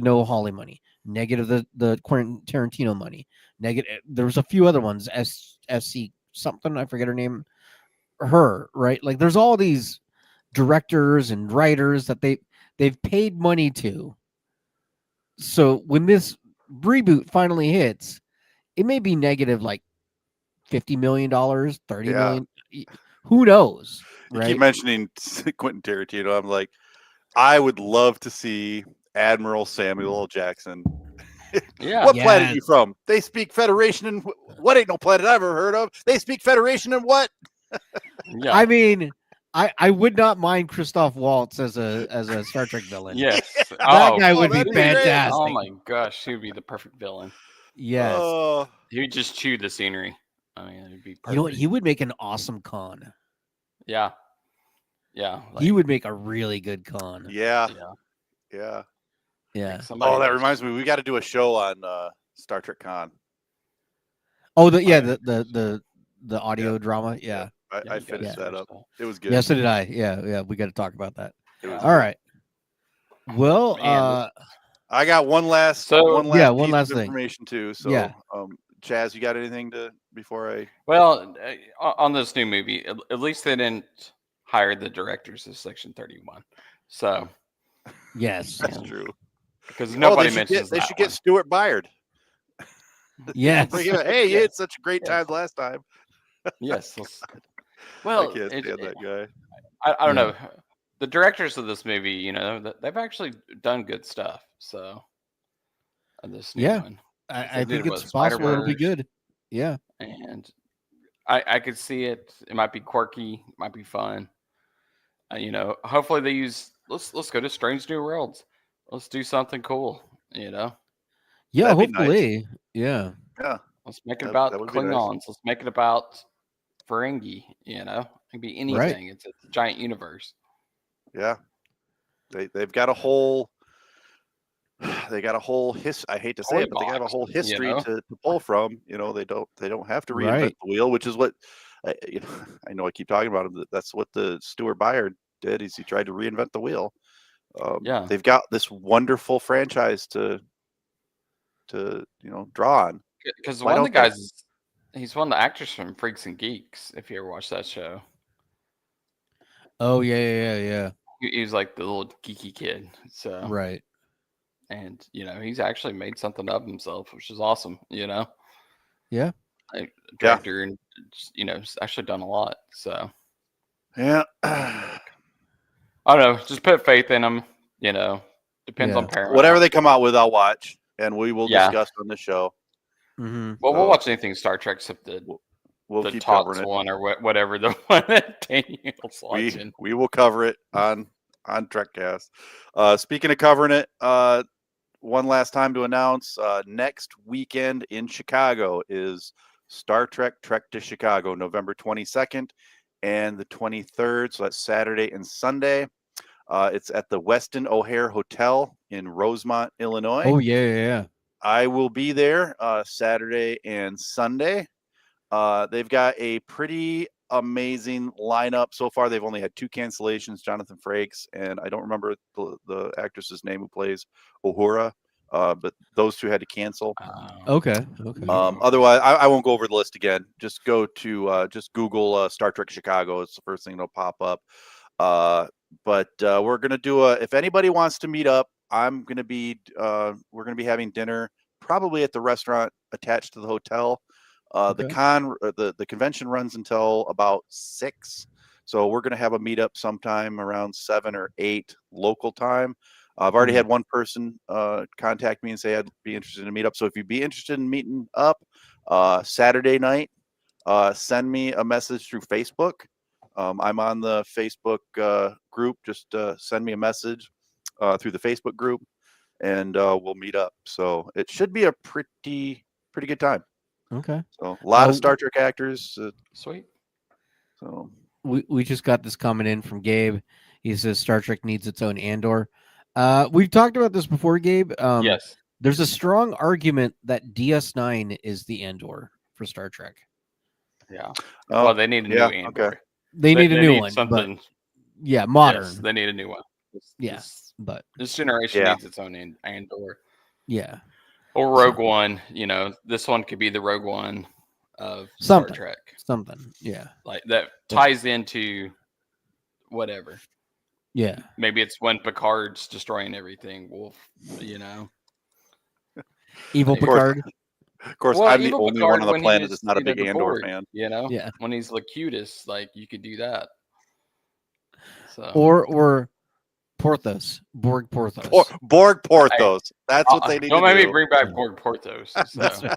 Speaker 4: Noah Hawley money, negative the Quentin Tarantino money, negative. There was a few other ones, SC something, I forget her name, her, right? Like there's all these directors and writers that they've paid money to. So when this reboot finally hits, it may be negative like $50 million, $30 million. Who knows?
Speaker 1: You
Speaker 4: right?
Speaker 1: keep mentioning Quentin Tarantino. I'm like, I would love to see Admiral Samuel L. Jackson.
Speaker 9: Yeah.
Speaker 1: What planet are you from? They speak Federation and what ain't no planet I've ever heard of. They speak Federation and what?
Speaker 9: Yeah.
Speaker 4: I mean, I would not mind Christoph Waltz as a Star Trek villain.
Speaker 9: Yes.
Speaker 4: That guy would be
Speaker 1: that'd be great.
Speaker 4: fantastic.
Speaker 9: Oh my gosh, he would be the perfect villain.
Speaker 4: Yes.
Speaker 9: He would just chew the scenery. I mean, it'd be perfect.
Speaker 4: You know what? He would make an awesome Khan.
Speaker 9: Yeah. Yeah.
Speaker 4: He would make a really good Khan.
Speaker 1: Yeah.
Speaker 9: Yeah.
Speaker 1: Oh, that reminds me. We got to do a show on Star Trek Con.
Speaker 4: Oh, the audio drama. Yeah.
Speaker 1: I finished that up. It was good.
Speaker 4: Yeah, so did I. Yeah. We got to talk about that.
Speaker 1: All
Speaker 4: right. Well,
Speaker 1: I got one last piece of
Speaker 4: thing.
Speaker 1: information too. So, Chaz, you got anything before I?
Speaker 9: Well, on this new movie, at least they didn't hire the directors of Section 31. So,
Speaker 4: yes,
Speaker 1: that's true.
Speaker 9: Because nobody mentions
Speaker 1: they should get Stuart Byard.
Speaker 4: Yes.
Speaker 1: Hey, you had such a great time last time.
Speaker 9: Yes. Well,
Speaker 1: I can't stand that guy.
Speaker 9: I don't know. The directors of this movie, they've actually done good stuff. So, this new one.
Speaker 4: I think it's possible it'll be good. Yeah.
Speaker 9: And I could see it. It might be quirky. It might be fun. Hopefully they use. Let's go to Strange New Worlds. Let's do something cool.
Speaker 4: Yeah.
Speaker 1: That'd be
Speaker 4: hopefully.
Speaker 1: Nice.
Speaker 4: Yeah.
Speaker 1: Yeah.
Speaker 9: Let's make it about Klingons. Nice. Let's make it about Ferengi. It can be anything. Right. It's a giant universe.
Speaker 1: Yeah. They've got a whole. They got a whole history. I hate to say it, but they have a whole history to pull from. They don't have to reinvent the wheel, which is what I know. I keep talking about them. That's what the Stuart Byard did. He tried to reinvent the wheel. They've got this wonderful franchise to draw on.
Speaker 9: Because one of the guys, he's one of the actors from Freaks and Geeks. If you ever watched that show.
Speaker 4: Oh yeah.
Speaker 9: He was like the little geeky kid. So
Speaker 4: right.
Speaker 9: And he's actually made something of himself, which is awesome.
Speaker 4: Yeah.
Speaker 9: Director and actually done a lot. So
Speaker 1: yeah.
Speaker 9: I don't know. Just put faith in them. Depends on Paramount.
Speaker 1: Whatever they come out with, I'll watch, and we will discuss on the show.
Speaker 4: Mm-hmm.
Speaker 9: Well, we'll watch anything Star Trek except the
Speaker 1: keep
Speaker 9: Tots one or whatever the one that Daniel's watching.
Speaker 1: We will cover it on Trekcast. Speaking of covering it, one last time to announce next weekend in Chicago is Star Trek Trek to Chicago, November 22nd and the 23rd. So that's Saturday and Sunday. It's at the Westin O'Hare Hotel in Rosemont, Illinois.
Speaker 4: Oh, yeah.
Speaker 1: I will be there Saturday and Sunday. They've got a pretty amazing lineup so far. They've only had 2 cancellations, Jonathan Frakes, and I don't remember the actress's name who plays Uhura. but those two had to cancel.
Speaker 4: Okay.
Speaker 1: Otherwise, I won't go over the list again. Just go to just Google Star Trek Chicago. It's the first thing that'll pop up. But we're gonna do if anybody wants to meet up, we're gonna be having dinner probably at the restaurant attached to the hotel. The convention runs until about 6, so we're gonna have a meetup sometime around 7 or 8 local time. I've already had one person contact me and say I'd be interested in a meetup. So if you'd be interested in meeting up Saturday night, send me a message through Facebook. I'm on the Facebook group. Just send me a message through the Facebook group, and we'll meet up. So it should be a pretty good time.
Speaker 4: Okay.
Speaker 1: So a lot of Star Trek actors.
Speaker 9: Sweet.
Speaker 1: So
Speaker 4: we just got this comment in from Gabe. He says Star Trek needs its own Andor. We've talked about this before, Gabe.
Speaker 9: Yes.
Speaker 4: There's a strong argument that DS9 is the Andor for Star Trek.
Speaker 9: Yeah. Well, they need a new Andor.
Speaker 4: Okay. They need a new one.
Speaker 9: Something.
Speaker 4: Yeah, modern.
Speaker 9: Yes, they need a new one.
Speaker 4: But
Speaker 9: this generation needs its own Andor.
Speaker 4: Yeah.
Speaker 9: Or Rogue One. This one could be the Rogue One of Star Trek.
Speaker 4: Something. Yeah.
Speaker 9: Like that ties into whatever.
Speaker 4: Yeah.
Speaker 9: Maybe it's when Picard's destroying everything.
Speaker 4: Evil Picard.
Speaker 1: Of course, I'm the only one on the planet that's not a big Andor fan.
Speaker 4: Yeah.
Speaker 9: When he's Locutus, like you could do that. So.
Speaker 4: Or Porthos. Borg Porthos.
Speaker 1: Borg Porthos. That's what they need to do.
Speaker 9: Don't make me bring back Borg Porthos. So.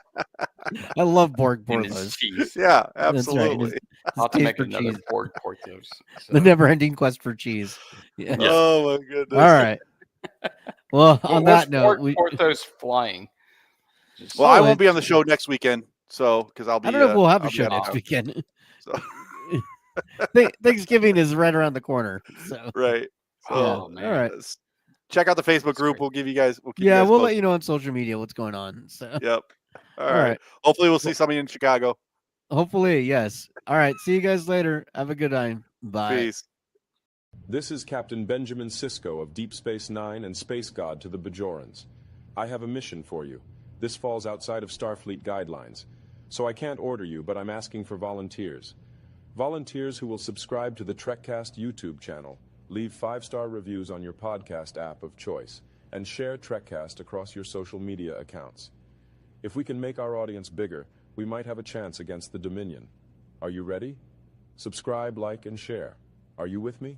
Speaker 4: I love Borg Porthos.
Speaker 1: Yeah, absolutely.
Speaker 4: Right.
Speaker 9: I'll have to make another Borg Porthos. So.
Speaker 4: The never-ending quest for cheese. Yeah.
Speaker 1: Oh my goodness.
Speaker 4: All right. Well, on that note,
Speaker 9: Porthos flying.
Speaker 1: I won't be on the show next weekend, so because I'll be.
Speaker 4: I don't know if we'll have a show next weekend.
Speaker 1: So.
Speaker 4: Thanksgiving is right around the corner. So.
Speaker 1: Right. So,
Speaker 9: oh man.
Speaker 4: All right.
Speaker 1: Check out the Facebook group. We'll give you guys.
Speaker 4: We'll let you know on social media what's going on. So.
Speaker 1: Yep. All right. Hopefully, we'll see somebody in Chicago.
Speaker 4: Hopefully, yes. All right. See you guys later. Have a good time. Bye.
Speaker 1: Peace.
Speaker 2: This is Captain Benjamin Sisko of Deep Space Nine and Space God to the Bajorans. I have a mission for you. This falls outside of Starfleet guidelines, so I can't order you, but I'm asking for volunteers. Volunteers who will subscribe to the Trekcast YouTube channel, leave 5-star reviews on your podcast app of choice, and share Trekcast across your social media accounts. If we can make our audience bigger, we might have a chance against the Dominion. Are you ready? Subscribe, like, and share. Are you with me?